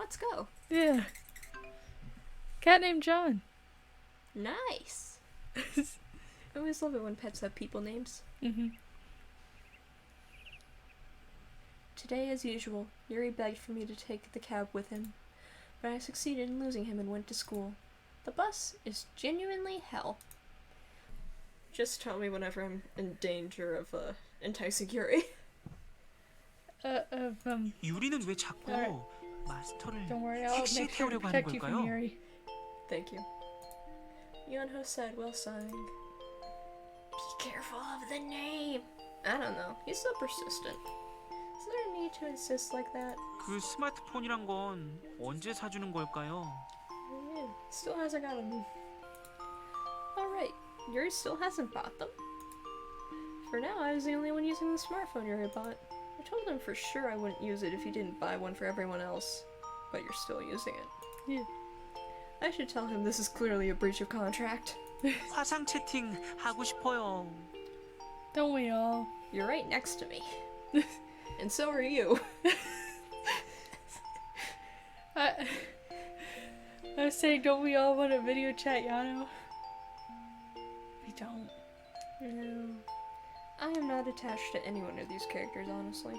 let's go. Yeah. Cat named John. Nice. I always love it when pets have people names. Mm-hmm. Today, as usual, Yuri begged for me to take the cab with him, but I succeeded in losing him and went to school. The bus is genuinely hell. Just tell me whenever I'm in danger of enticing Yuri. 유리는 왜 자꾸 Alright. 마스터를 Don't worry, I'll 택시에 make sure to 태우려고 하는 protect you from 걸까요? Yuri. Thank you. Yeonho said while sighing. Be careful of the name. I don't know. He's so persistent. Is there a need to insist like that? 그 스마트폰이란 건 언제 사주는 걸까요? Yeah, still hasn't got them. Alright, Yuri still hasn't bought them? For now, I was the only one using the smartphone Yuri bought. I told him for sure I wouldn't use it if he didn't buy one for everyone else. But you're still using it. Yeah. I should tell him this is clearly a breach of contract. 화상 채팅 하고 싶어요. Don't we all? You're right next to me. And so are you. I was saying, don't we all want to video chat Yeonho? We don't. No. I am not attached to any one of these characters, honestly.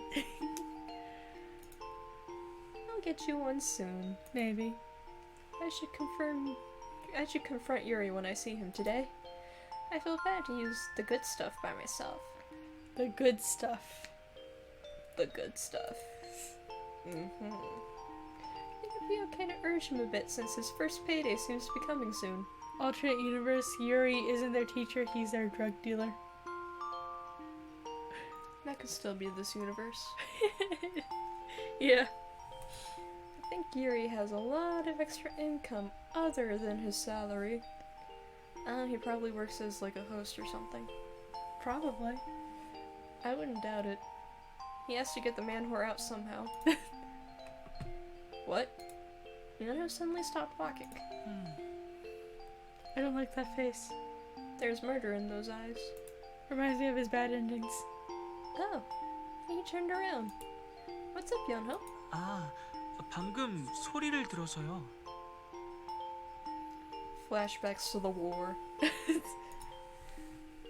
I'll get you one soon. Maybe. I should confront Yuri when I see him today. I feel bad to use the good stuff by myself. The good stuff. The good stuff. Mm-hmm. I think it'd be okay to urge him a bit since his first payday seems to be coming soon. Alternate universe, Yuri isn't their teacher, he's their drug dealer. That could still be this universe. Yeah. I think Yuri has a lot of extra income other than his salary. He probably works as like a host or something. Probably. I wouldn't doubt it. He has to get the man whore out somehow. What? Yeonho suddenly stopped walking. I don't like that face. There's murder in those eyes. Reminds me of his bad endings. Oh, he turned around. What's up, Yeonho? 아, 방금 소리를 들어서요. Flashbacks to the war.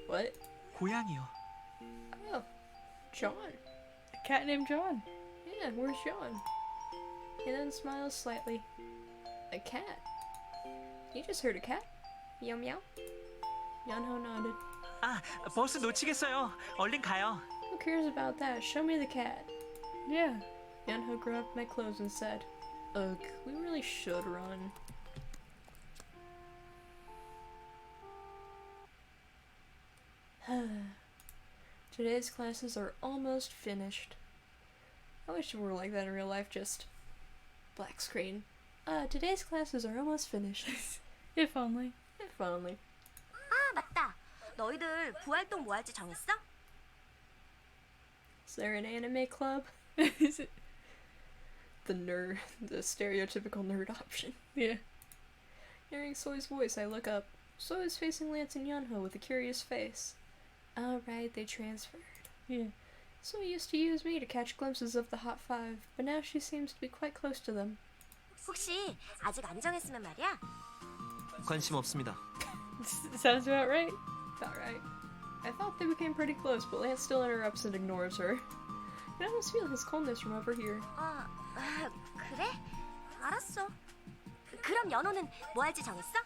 What? 고양이요. Oh, John. A cat named John. Yeah, where's John? He then smiles slightly. A cat? You just heard a cat? Meow meow? Yeonho nodded. 아, 버스 놓치겠어요. 얼른 가요. Who cares about that? Show me the cat. Yeah. Yeonho grabbed my clothes and said, Ugh, we really should run. Today's classes are almost finished. I wish it were like that in real life, just black screen. Today's classes are almost finished. If only. If only. 아, 맞다. 너희들 부활동 뭐 할지 정했어? Is there an anime club? Is it? The stereotypical nerd option. Yeah. Hearing Soy's voice, I look up. Soy is facing Lance and Yeonho with a curious face. Oh, right, they transferred. Yeah. Soy used to use me to catch glimpses of the Hot Five, but now she seems to be quite close to them. 혹시 아직 안 정했으면 말이야? 관심 없습니다. Sounds about right. Alright. I thought they became pretty close, but Lance still interrupts and ignores her. I can almost feel his coldness from over here. 그래? 알았어. 그럼 연호는 뭐 할지 정했어?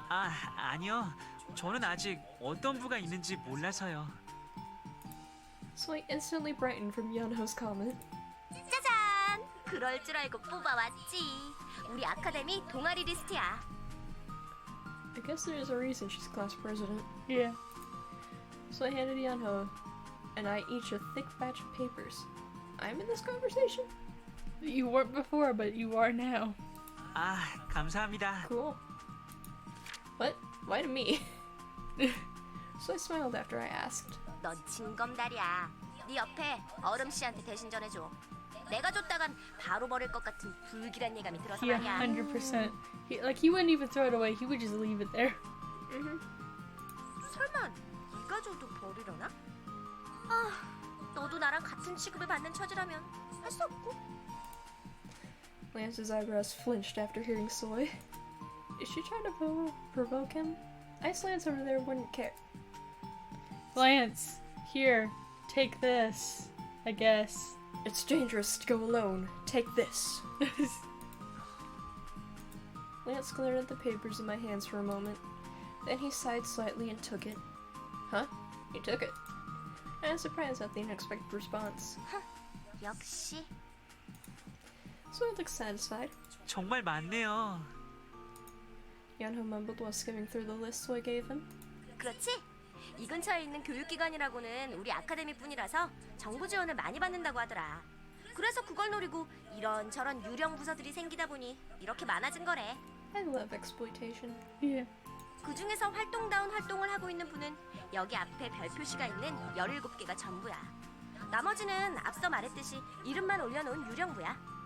아, 아니요. 저는 아직 어떤 부가 있는지 몰라서요. Soy instantly brightened from Yeonho's comment. 짜잔! 그럴 줄 알고 뽑아왔지. 우리 아카데미 동아리 리스트야. I guess there's a reason she's class president. Yeah. So I handed Yeonho and I each a thick batch of papers. I'm in this conversation? You weren't before, but you are now. 아, 감사합니다. Cool. What? Why to me? So I smiled after I asked. 넌 징검다리야. 네 옆에 얼음 씨한테 대신 전해줘. 내가 줬다간 바로 버릴 것 같은 불길한 예감이 들어서 Yeah, 말이야. 100%. He wouldn't even throw it away. He would just leave it there. 설마 네가 줘도 버리려나? 너도 나랑 같은 취급을 받는 처지라면 할 수 없고. Lance's eyebrows flinched after hearing Soy. Is she trying to provoke him? Ice Lance over there wouldn't care. Lance, here, take this, I guess. It's dangerous to go alone. Take this. Lance glared at the papers in my hands for a moment. Then he sighed slightly and took it. Huh? He took it. I was surprised at the unexpected response. 역시. Soy looked satisfied. 정말 많네요. Yeonho mumbled while skimming through the list Soy gave him. 그렇지? 이 근처에 있는 교육기관이라고는 우리 아카데미뿐이라서 정부 지원을 많이 받는다고 하더라. 그래서 그걸 노리고 이런저런 유령 부서들이 생기다 보니 이렇게 많아진 거래. I love exploitation. Yeah. 그 중에서 활동다운 활동을 하고 있는 분은 여기 앞에 별 표시가 있는 17개가 전부야. 나머지는 앞서 말했듯이 이름만 올려놓은 유령부야.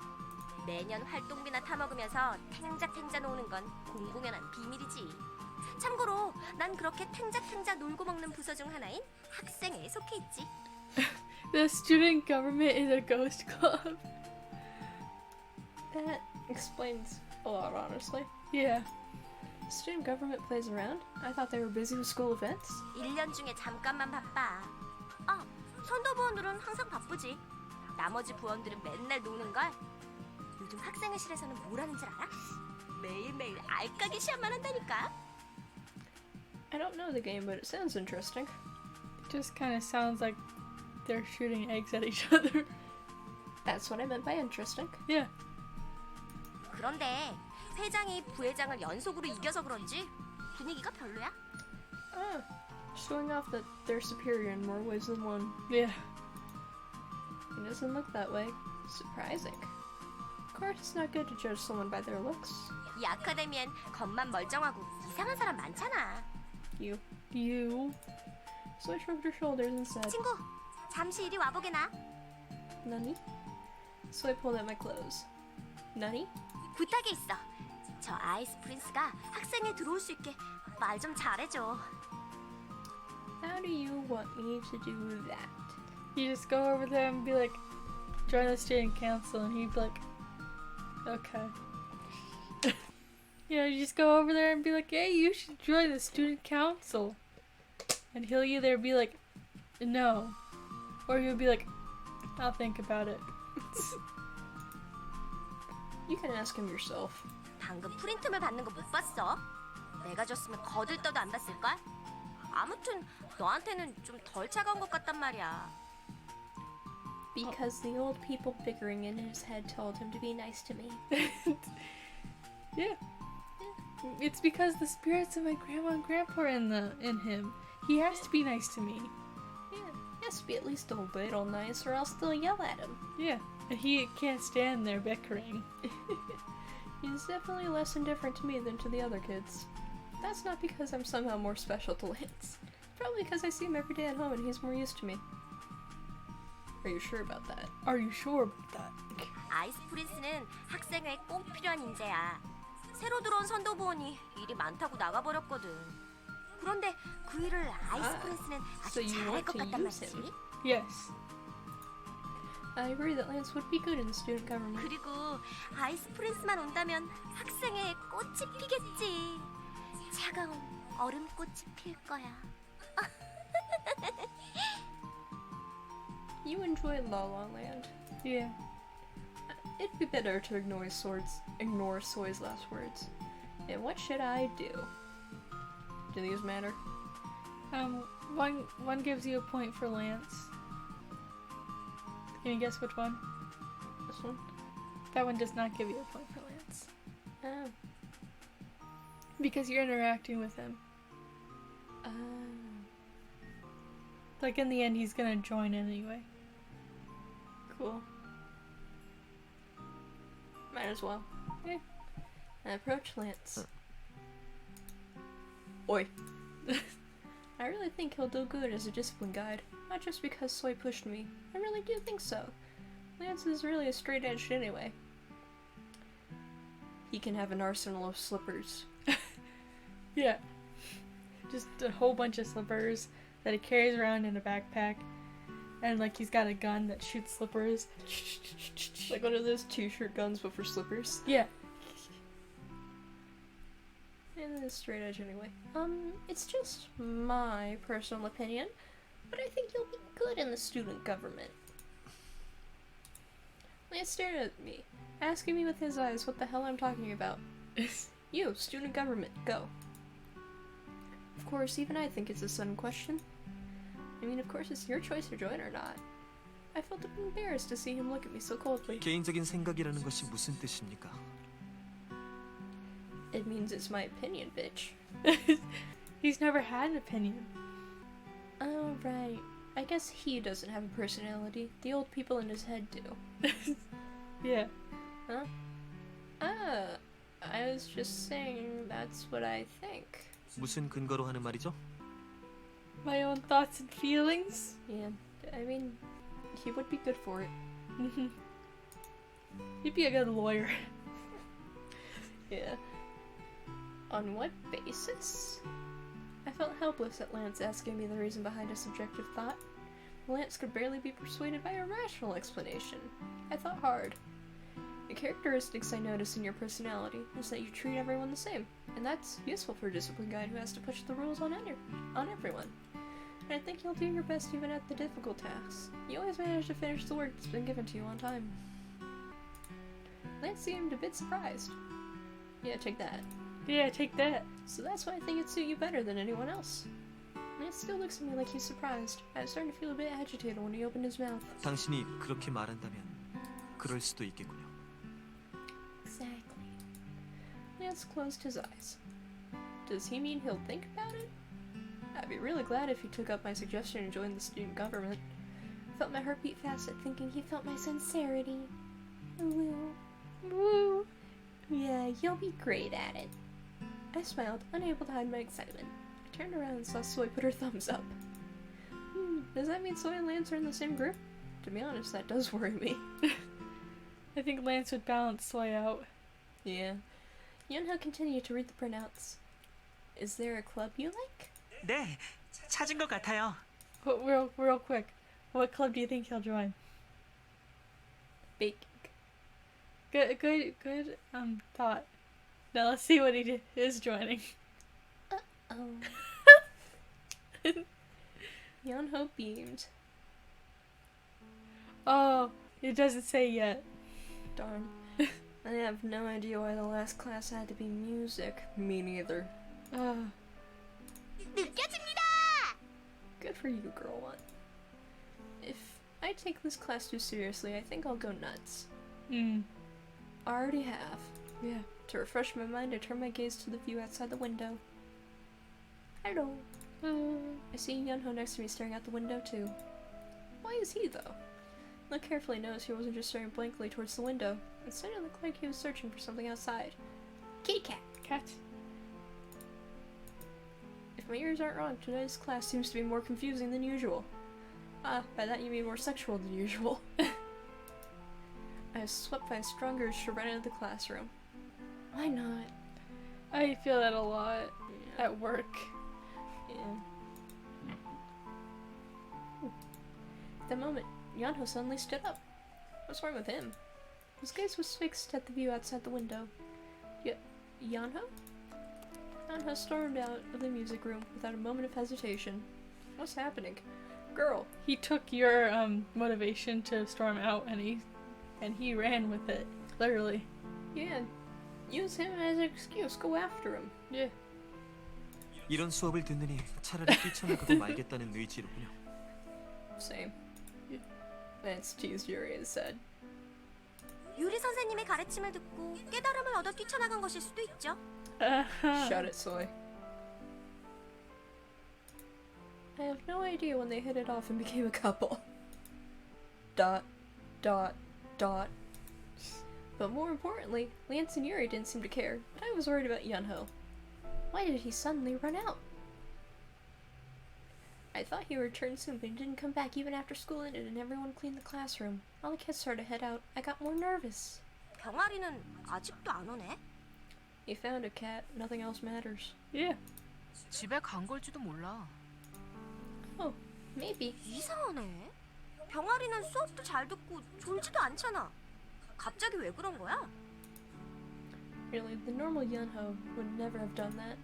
매년 활동비나 타먹으면서 탱자탱자 노는 건 공공연한 비밀이지. 참고로 난 그렇게 탱자탱자 놀고 먹는 부서 중 하나인 학생회에 속해 있지. The student government is a ghost club. That explains a lot, honestly. Yeah. Student government plays around? I thought they were busy with school events. 1년 중에 잠깐만 바빠. 아, 선도부원들은 항상 바쁘지. 나머지 부원들은 맨날 노는걸. 요즘 학생회실에서는 뭘 하는 줄 알아? 매일매일 알까기 시합만 한다니까. I don't know the game, but it sounds interesting. It just kind of sounds like they're shooting eggs at each other. That's what I meant by interesting. Yeah. 그런데 회장이 부회장을 연속으로 이겨서 그런지 분위기가 별로야. Ah, showing off that they're superior in more ways than one. Yeah. It doesn't look that way. Surprising. Of course, it's not good to judge someone by their looks. 이 아카데미엔 겉만 멀쩡하고 이상한 사람 많잖아. You. So I shrugged her shoulders and said, 친구, 잠시 이리 와보게나. Nani? So I pulled out my clothes. Nani? 부탁이 있어. 저 아이스 프린스가 학생회 들어올 수 있게 말 좀 잘해줘. How do you want me to do that? You just go over there and be like, join the student council, and he'd be like, okay. You know, you just go over there and be like, hey, you should join the student council. And he'll either be like, no, or he'll be like, I'll think about it. You can ask him yourself. 방금 프린트물 받는 거 못 봤어? 내가 줬으면 거들떠도 안 봤을걸? 아무튼 너한테는 좀 덜 차가운 것 같단 말이야. Because the old people bickering in his head told him to be nice to me. Yeah. It's because the spirits of my grandma and grandpa are in him. He has to be nice to me. Yeah, he has to be at least a little nice or else they'll yell at him. Yeah. And he can't stand their bickering. He's definitely less indifferent to me than to the other kids. That's not because I'm somehow more special to Lance. Probably because I see him every day at home and he's more used to me. Are you sure about that? Are you sure about that? 아이스 프린스는 학생회에 꼭 필요한 인재야. 새로 들어온 선도부원이 일이 많다고 나가버렸거든. 그런데 그 일을 아이스 프린스는 so 아주 you 잘할 want 것 to 같단 use 말이지. him. Yes. I agree that Lance would be good in the student government. 그리고 아이스 프린스만 온다면 학생회에 꽃이 피겠지. 차가운 얼음꽃이 필 거야. You enjoy La La Land. Yeah. It'd be better to ignore Soy's last words. And what should I do? Do these matter? One gives you a point for Lance. Can you guess which one? This one? That one does not give you a point for Lance. Oh. Because you're interacting with him. Like in the end, he's gonna join in anyway. Cool. Might as well. Yeah. I approach Lance. Oi. I really think he'll do good as a discipline guide. Not just because Soy pushed me. I really do think so. Lance is really a straight-edged anyway. He can have an arsenal of slippers. Yeah. Just a whole bunch of slippers that he carries around in a backpack. and like he's got a gun that shoots slippers. Like one of those t-shirt guns but for slippers. Yeah. And it's straight edge anyway. It's just my personal opinion, but I think you'll be good in the student government. Lance stared at me, asking me with his eyes what the hell I'm talking about. You, student government, go. Of course, even I think it's a sudden question. I mean, of course it's your choice to join or not. I felt a bit embarrassed to see him look at me so coldly. 개인적인 생각이라는 것이 무슨 뜻입니까? It means it's my opinion, bitch. He's never had an opinion. Oh, right. I guess he doesn't have a personality. The old people in his head do. Yeah. Huh? I was just saying that's what I think. 무슨 근거로 하는 말이죠? My own thoughts and feelings. Yeah, I mean, he would be good for it. He'd be a good lawyer. Yeah. On what basis? I felt helpless at Lance asking me the reason behind a subjective thought. Lance could barely be persuaded by a rational explanation. I thought hard. The characteristics I notice in your personality is that you treat everyone the same, and that's useful for a discipline guide who has to push the rules on everyone. And I think you'll do your best even at the difficult tasks. You always manage to finish the work that's been given to you on time. Lance seemed a bit surprised. Yeah, take that. Yeah, take that. So that's why I think it'd suit you better than anyone else. Lance still looks at me like he's surprised. I was starting to feel a bit agitated when he opened his mouth. 당신이 그렇게 말한다면 그럴 수도 있겠군요. Exactly. Lance closed his eyes. Does he mean he'll think about it? I'd be really glad if he took up my suggestion and joined the student government. I felt my heart beat fast at thinking he felt my sincerity. Woo. Woo. Yeah, you'll be great at it. I smiled, unable to hide my excitement. I turned around and saw Soy put her thumbs up. Does that mean Soy and Lance are in the same group? To be honest, that does worry me. I think Lance would balance Soy out. Yeah. Yeonho continued to read the printouts. Is there a club you like? 네, 찾은 것 같아요. Real quick. What club do you think he'll join? Baking. Good thought. Now let's see what he is joining. Oh. Yeonho beamed. Oh, it doesn't say yet. Darn. I have no idea why the last class had to be music. Me neither. 느껴집니다. Good for you, girl one. If I take this class too seriously, I think I'll go nuts. I already have. Yeah. To refresh my mind, I turn my gaze to the view outside the window. Hello. I see Yeonho next to me staring out the window too. Why is he though? Look carefully, notice he wasn't just staring blankly towards the window. Instead, it looked like he was searching for something outside. Kitty cat. Cat. If my ears aren't wrong, today's class seems to be more confusing than usual. Ah, by that you mean more sexual than usual. I was swept by a strong urge to run into the classroom. Why not? I feel that a lot Yeah. at work. Yeah. At that moment, Yeonho suddenly stood up. What's wrong with him? His gaze was fixed at the view outside the window. Yeonho? Yeonho stormed out of the music room without a moment of hesitation. What's happening? Girl! He took your motivation to storm out and he ran with it. Literally. Yeah. Use him as an excuse. Go after him. Yeah. 이런 수업을 듣느니 차라리 뛰쳐나가고 말겠다는 의지로군요. Same. Lance teased Yuri and said, 유리 선생님의 가르침을 듣고 깨달음을 얻어 뛰쳐나간 것일 수도 있죠. Shut it, Soy. I have no idea when they hit it off and became a couple. Dot, dot, dot. But more importantly, Lance and Yuri didn't seem to care, but I was worried about Yeonho. Why did he suddenly run out? I thought he would return soon, but he didn't come back even after school ended and everyone cleaned the classroom. All the kids started to head out. I got more nervous. 병아리는 아직도 안 오네. He found a cat. Nothing else matters. Yeah. 집에 간 걸지도 몰라. Oh, maybe. 이상하네. 병아리는 수업도 잘 듣고 졸지도 않잖아. 갑자기 왜 그런 거야? Really, the normal Yeonho would never have done that.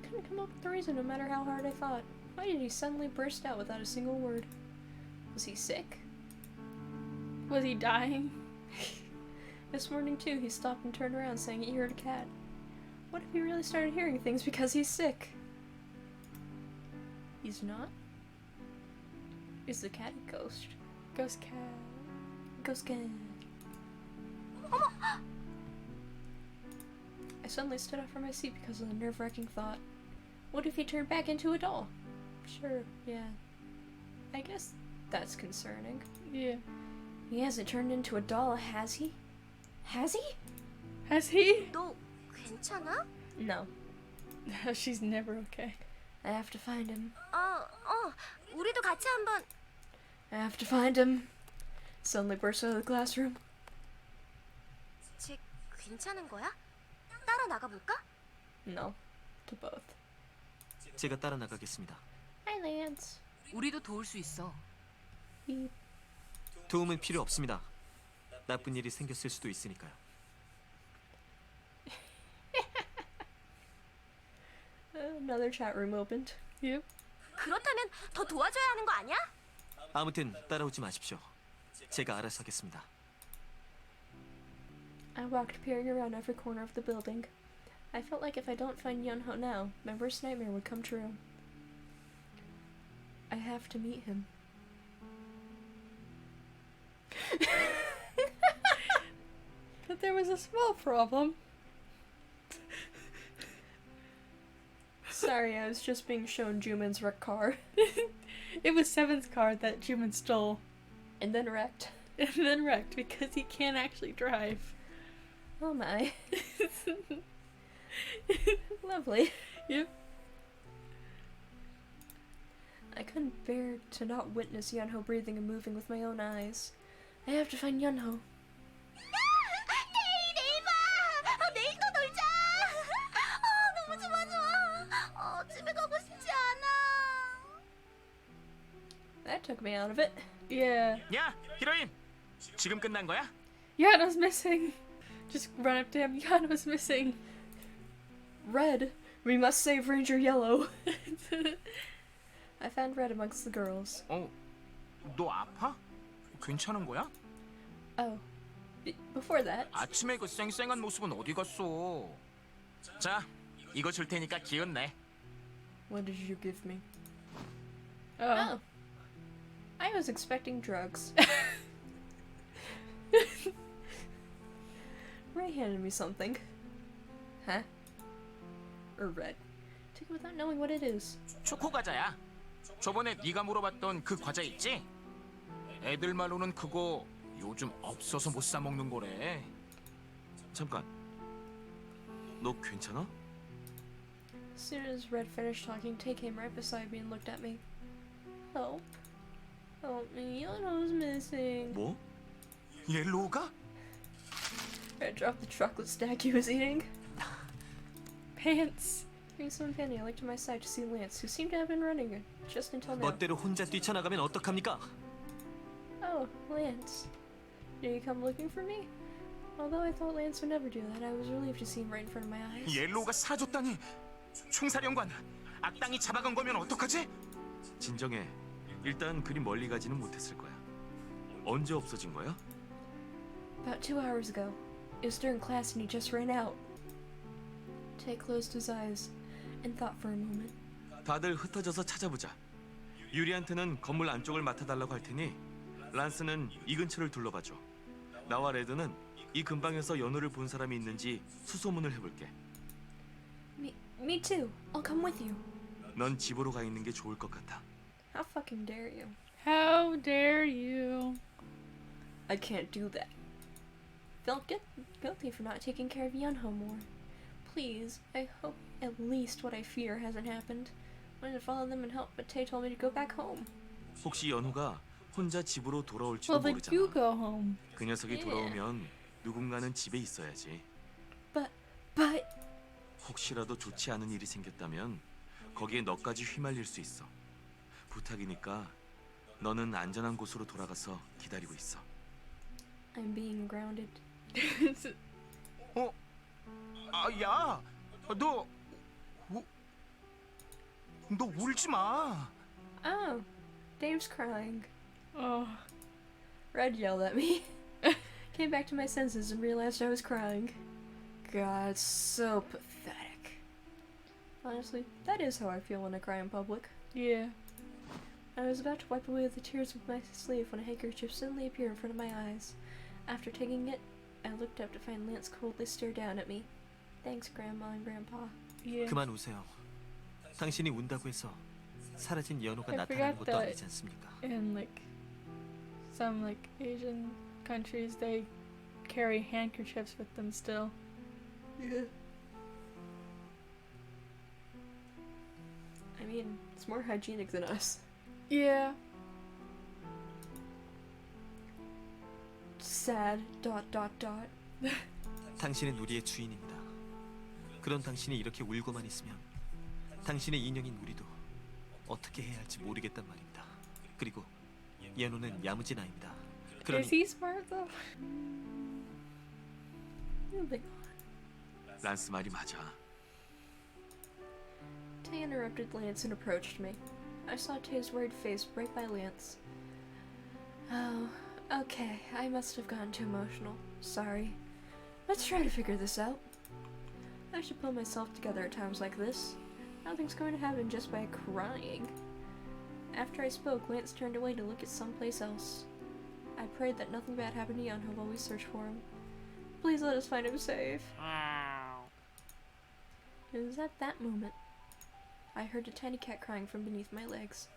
Couldn't come up with a reason no matter how hard I thought. Why did he suddenly burst out without a single word? Was he sick? Was he dying? This morning too, he stopped and turned around saying he heard a cat. What if he really started hearing things because he's sick? He's not? Is the cat a ghost? Ghost cat. Ghost cat. I suddenly stood up from my seat because of the nerve-wracking thought. What if he turned back into a doll? Sure, yeah. I guess that's concerning. Yeah. He hasn't turned into a doll, has he? Has he? Has he? 너 괜찮아? No. She's never okay. I have to find him. 우리도 같이 한번. I have to find him. Suddenly burst out of the classroom. 쟤 괜찮은 거야? 따라 나가 볼까? No. To both. 제가 따라 나가겠습니다. Hi, Lance. 우리도 도울 수 있어. Beep. 도움은 필요 없습니다. 나쁜 일이 생겼을 수도 있으니까요. Another chat room opened. Yep. 그렇다면 더 도와줘야 하는 거 아니야? 아무튼 따라오지 마십시오. 제가 알아서 하겠습니다. I walked peering around every corner of the building. I felt like if I don't find Yeonho now, my worst nightmare would come true. I have to meet him. But there was a small problem. Sorry, I was just being shown Jumin's wrecked car. It was Seven's car that Juman stole And then wrecked. and then wrecked because he can't actually drive. Oh my. Lovely. Yep. I couldn't bear to not witness Yeonho breathing and moving with my own eyes. I have to find Yeonho. 내일 봐! 내일 또 놀자! 너무 좋아. 집에 가고 싶지 않아. That took me out of it. Yeah. 야, 히로인. 지금 끝난 거야? Yeonho's missing. Just run up to him. Yeonho's missing. Red, we must save Ranger Yellow. I found Red amongst the girls. 너 아파? 괜찮은 거야? Oh, before that, 아침에 그 쌩쌩한 모습은 어디 갔어? 자, 이거 줄 테니까 기운 내. what did you give me? Oh. Oh, I was expecting drugs. Ray handed me something. Huh? Or Red. Took it without knowing what it is. 초코 과자야. 저번에 네가 물어봤던 그 과자 있지? 애들 말로는 그거 요즘 없어서 못 사 먹는 거래. 잠깐. 너 괜찮아? As soon as Red finished talking, Tay came right beside me and looked at me. Help. Help me, Yeonho's missing. 뭐? 옐로우가? Red dropped the chocolate stack he was eating. Pants. Being so uncanny, I looked to my side to see Lance, who seemed to have been running just until now. 멋대로 혼자 뛰쳐나가면 어떡합니까? Oh, Lance. Did you come looking for me? Although I thought Lance would never do that, I was relieved to see him right in front of my eyes. 옐로우가 사줬다니. 총사령관, 악당이 잡아간 거면 어떡하지? 진정해. 일단 그리 멀리 가지는 못했을 거야. 언제 없어진 거야? About 2 hours ago. It was during class and he just ran out. Tay closed his eyes and thought for a moment. 다들 흩어져서 찾아보자. 유리한테는 건물 안쪽을 맡아달라고 할 테니 란스는 이 근처를 둘러봐줘. 나와 레드는 이 근방에서 연호를 본 사람이 있는지 수소문을 해볼게. Me too. I'll come with you. 넌 집으로 가 있는 게 좋을 것 같아. How fucking dare you? How dare you? I can't do that. Felt guilty for not taking care of Yeonho more. Please, I hope at least what I fear hasn't happened. Wanted to follow them and help, but Tay told me to go back home. 혹시 연호가 혼자 집으로 돌아올지도 Well, then you 모르잖아. go home. 그 녀석이 돌아오면 누군가는 집에 있어야지. But 혹시라도 좋지 않은 일이 생겼다면 거기에 너까지 휘말릴 수 있어. 부탁이니까 너는 안전한 곳으로 돌아가서 기다리고 있어. I'm being grounded. 야, 너 울지 마. Oh, Dave's crying. Oh. Red yelled at me. Came back to my senses and realized I was crying. God, so pathetic. Honestly, that is how I feel when I cry in public. Yeah. I was about to wipe away the tears with my sleeve when a handkerchief suddenly appeared in front of my eyes. After taking it, I looked up to find Lance coldly stare down at me. Thanks, Grandma and Grandpa. Yeah. 그만 우세요. 당신이 운다고 해서 사라진 연호가 I 나타나는 forgot 것도 that. 아니지 않습니까? In like some like Asian countries, they carry handkerchiefs with them still. Yeah. I mean, it's more hygienic than us. Yeah. Sad. ... 당신은 우리의 주인입니다. 그런 당신이 이렇게 울고만 있으면 당신의 인형인 우리도 어떻게 해야 할지 모르겠단 말입니다. 그리고 연호는 야무진 아입니다. 그러니 Is he smart though? Moving on. 란스 말이 맞아. Tay interrupted Lance and approached me. I saw Tay's worried face break by Lance. Oh, okay. I must have gotten too emotional. Sorry. Let's try to figure this out. I should pull myself together at times like this. Nothing's going to happen just by crying. After I spoke, Lance turned away to look at someplace else. I prayed that nothing bad happened to Yeonho while we searched for him. Please let us find him safe. It was at that moment I heard a tiny cat crying from beneath my legs.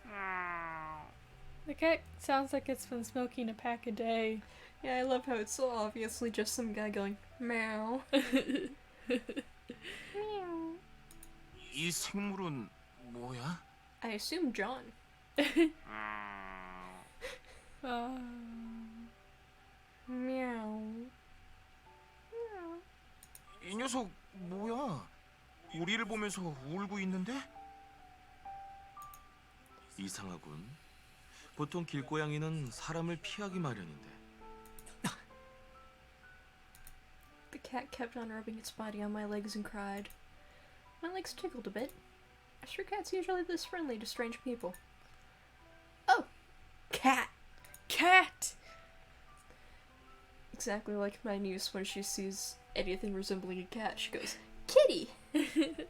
The cat sounds like it's been smoking a pack a day. Yeah, I love how it's so obviously just some guy going, meow. Meow. 이 생물은 뭐야? I assume John. Meow. Meow. 이 녀석 뭐야? 우리를 보면서 울고 있는데? 이상하군. 보통 길고양이는 사람을 피하기 마련인데. The cat kept on rubbing its body on my legs and cried. My legs tickled a bit. I'm sure cats usually this friendly to strange people. Oh! Cat! Cat! Exactly like my niece when she sees anything resembling a cat, she goes, Kitty! I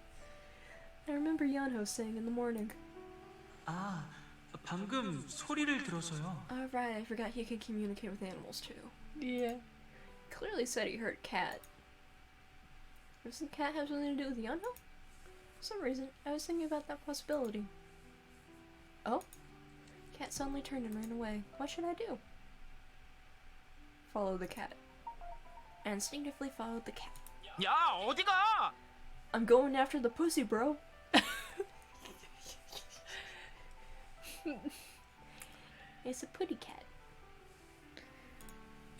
remember Yeonho saying in the morning. 아, 방금 소리를 들어서요. Oh right, I forgot he could communicate with animals too. Yeah. Clearly said he heard cat. Doesn't cat have something to do with Yeonho? For some reason, I was thinking about that possibility. Oh? Cat suddenly turned and ran away. What should I do? Follow the cat. I instinctively followed the cat. 야, 어디가? I'm going after the pussy, bro. It's a putty cat.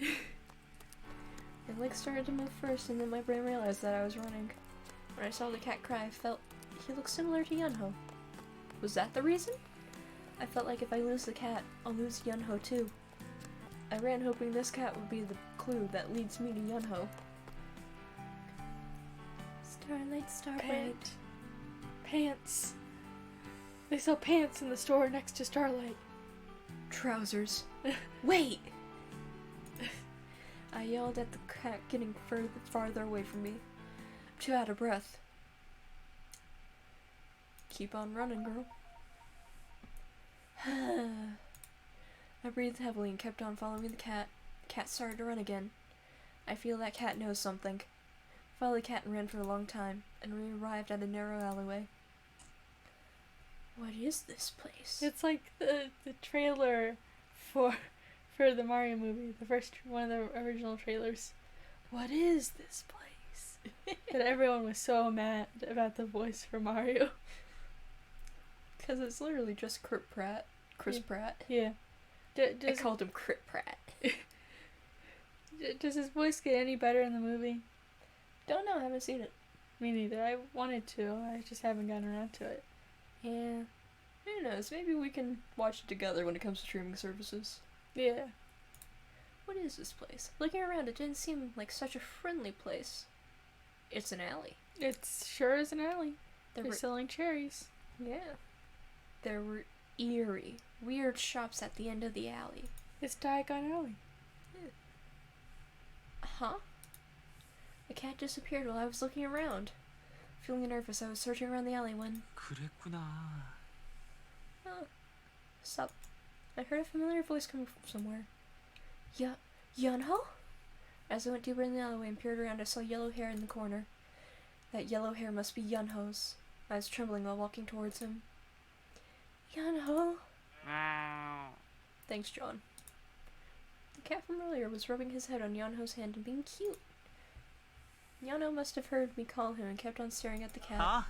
My legs started to move first, and then my brain realized that I was running. When I saw the cat cry, I felt he looked similar to Yeonho. Was that the reason? I felt like if I lose the cat, I'll lose Yeonho too. I ran hoping this cat would be the clue that leads me to Yeonho. Starlight, starlight. Pants. They sell pants in the store next to Starlight. Trousers. Wait! I yelled at the cat, getting farther away from me. I'm too out of breath. Keep on running, girl. I breathed heavily and kept on following the cat. Cat started to run again. I feel that cat knows something. Followed the cat and ran for a long time, and we arrived at a narrow alleyway. What is this place? It's like the trailer for the Mario movie, the first one of the original trailers. What is this place? And everyone was so mad about the voice for Mario. Because it's literally just Chris Pratt. Yeah. I called him Crit Pratt. Does his voice get any better in the movie? Don't know, I haven't seen it. Me neither. I wanted to. I just haven't gotten around to it. Yeah. Who knows? Maybe we can watch it together when it comes to streaming services. Yeah. What is this place? Looking around, it didn't seem like such a friendly place. It's an alley. It sure is an alley. There They're were, selling cherries. yeah. There were eerie, weird shops at the end of the alley. It's Diagon Alley. Huh? The cat disappeared while I was looking around. Feeling nervous, I was searching around the alley when... 그랬구나. Sup? I heard a familiar voice coming from somewhere. Yeonho? As I went deeper in the alleyway and peered around, I saw yellow hair in the corner. That yellow hair must be Yeonho's. I was trembling while walking towards him. Yeonho? Thanks, John. The cat from earlier was rubbing his head on Yeonho's hand and being cute. Yeonho must have heard me call him and kept on staring at the cat.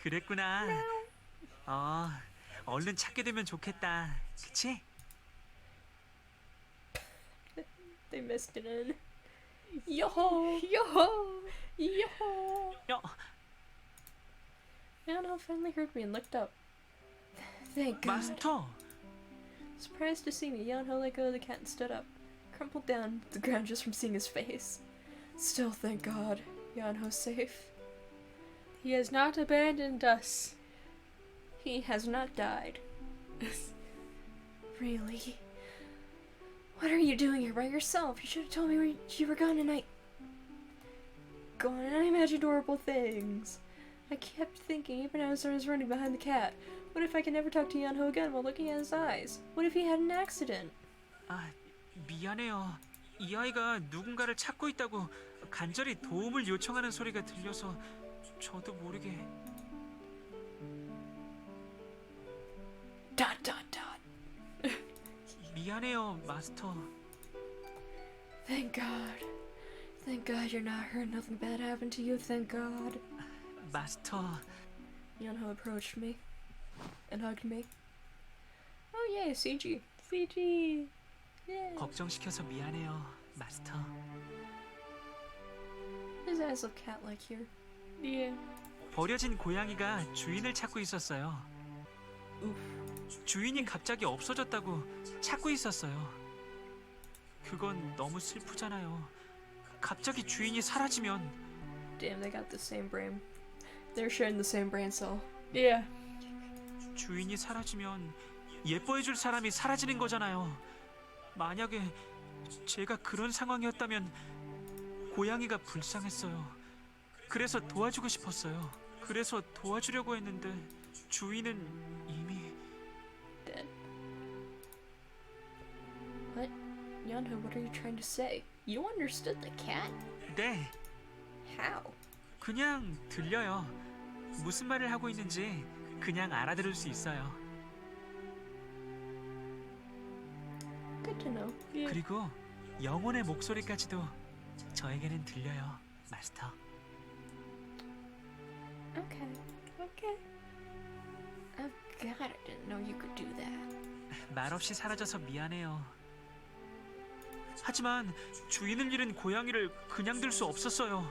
그랬구나. 얼른 찾게 되면 좋겠다. 그치? They missed it in. Yo! Yo! Yo! 야, Yeonho finally heard me and looked up. Thank God. 마스터. Surprised to see me, Yeonho let go of the cat and stood up, crumpled down to the ground just from seeing his face. Still, thank God, Yeonho's safe. He has not abandoned us. He has not died. Really? What are you doing here by yourself? You should have told me you were gone and I imagined horrible things. I kept thinking, even as I was running behind the cat, what if I could never talk to Yeonho again while looking at his eyes? What if he had an accident? 미안해요. 이 아이가 누군가를 찾고 있다고 간절히 도움을 요청하는 소리가 들려서 저도 모르게. Dot dot dot. 미안해요, 마스터. Thank God. Thank God you're not hurt. Nothing bad happened to you. Thank God. 마스터. Yeonho approached me and hugged me. Oh yay, CG. CG. Yeah. 걱정시켜서 미안해요, 마스터. His eyes look cat-like here. Yeah. 버려진 고양이가 주인을 찾고 있었어요. 주인이 갑자기 없어졌다고 찾고 있었어요. 그건 너무 슬프잖아요. 갑자기 주인이 사라지면. Damn, they got the same brain. They're sharing the same brain cell. Yeah. 주인이 사라지면 예뻐해줄 사람이 사라지는 거잖아요. 만약에 제가 그런 상황이었다면 고양이가 불쌍했어요. 그래서 도와주고 싶었어요. 그래서 도와주려고 했는데 주인은 이미... Dead. What? Yeonho, what are you trying to say? You understood the cat? 네, How? 그냥 들려요. 무슨 말을 하고 있는지 그냥 알아들을 수 있어요. Good to know. Yeah. 그리고 영혼의 목소리까지도 저에게는 들려요, 마스터. Okay. Okay. Oh God, I didn't know you could do that. 말없이 사라져서 미안해요. 하지만 주인을 잃은 고양이를 그냥 둘 수 없었어요.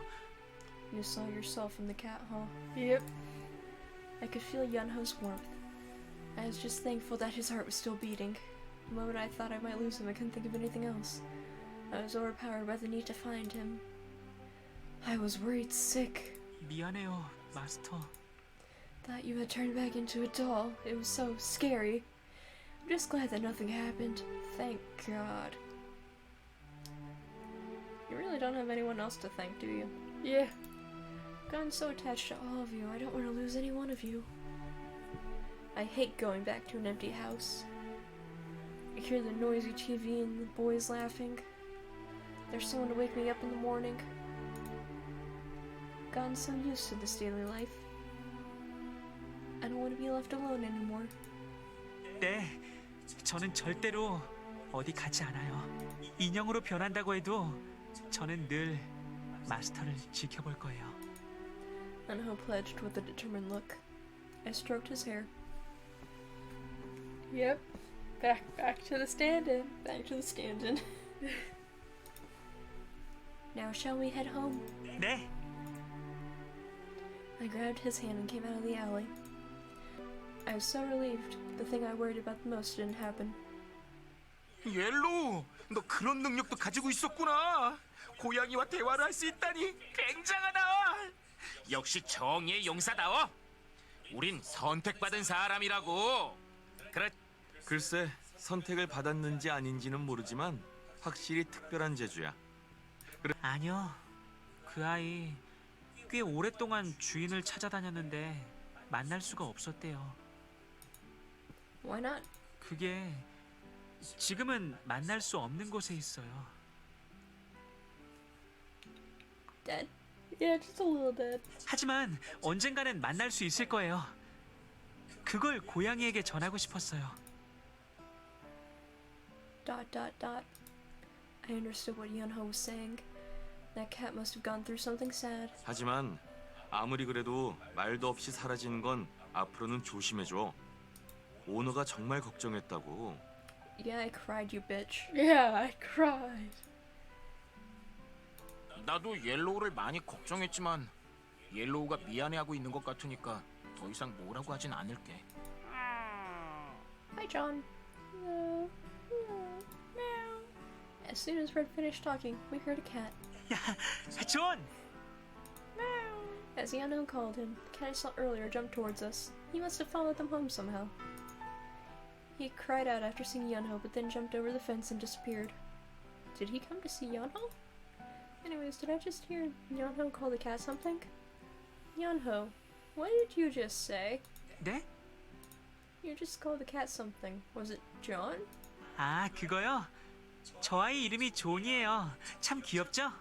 You saw yourself in the cat, huh? Yep. I could feel Yeonho's warmth. I was just thankful that his heart was still beating. The moment I thought I might lose him, I couldn't think of anything else. I was overpowered by the need to find him. I was worried sick. 미안해요, 마스터. Thought you had turned back into a doll. It was so scary. I'm just glad that nothing happened. Thank God. You really don't have anyone else to thank, do you? Yeah. I've gotten so attached to all of you, I don't want to lose any one of you. I hate going back to an empty house. I hear the noisy TV and the boys laughing. There's someone to wake me up in the morning. I've gotten so used to this daily life. I don't want to be left alone anymore. 네, 저는 절대로 어디 가지 않아요. 인형으로 변한다고 해도 저는 늘 마스터를 지켜볼 거예요. Yeonho pledged with a determined look. I stroked his hair. Yep. Back to the stand-in. Back to the stand-in. Now shall we head home? 네, I grabbed his hand and came out of the alley. I was so relieved. The thing I worried about the most didn't happen. 옐로우, 너 그런 능력도 가지고 있었구나. 고양이와 대화를 할 수 있다니 굉장하다. 역시 정의의 용사다워. 우린 선택받은 사람이라고. 그렇. 글쎄, 선택을 받았는지 아닌지는 모르지만 확실히 특별한 재주야. 아니요. 그 아이 꽤 오랫동안 주인을 찾아다녔는데 만날 수가 없었대요. Why not? 그게 지금은 만날 수 없는 곳에 있어요. Dead? Yeah, just a little dead. 하지만 언젠가는 만날 수 있을 거예요. 그걸 고양이에게 전하고 싶었어요. ... I understood what Yeonho was saying. That cat must have gone through something sad. 하지만 아무리 그래도 말도 없이 사라지는 건 앞으로는 조심해줘. 오너가 정말 걱정했다고. Yeah, I cried, you bitch. Yeah, I cried. 나도 옐로우를 많이 걱정했지만 옐로우가 미안해하고 있는 것 같으니까 더 이상 뭐라고 하진 않을게. Hi, John. No, no, meow. As soon as Red finished talking, we heard a cat. 존! As Yeonho called him, the cat I saw earlier jumped towards us. He must have followed them home somehow. He cried out after seeing Yeonho, but then jumped over the fence and disappeared. Did he come to see Yeonho? Anyways, did I just hear Yeonho call the cat something? Yeonho, what did you just say? 네? You just called the cat something. Was it John? 아, 그거요? 저 아이 이름이 존이에요. 참 귀엽죠?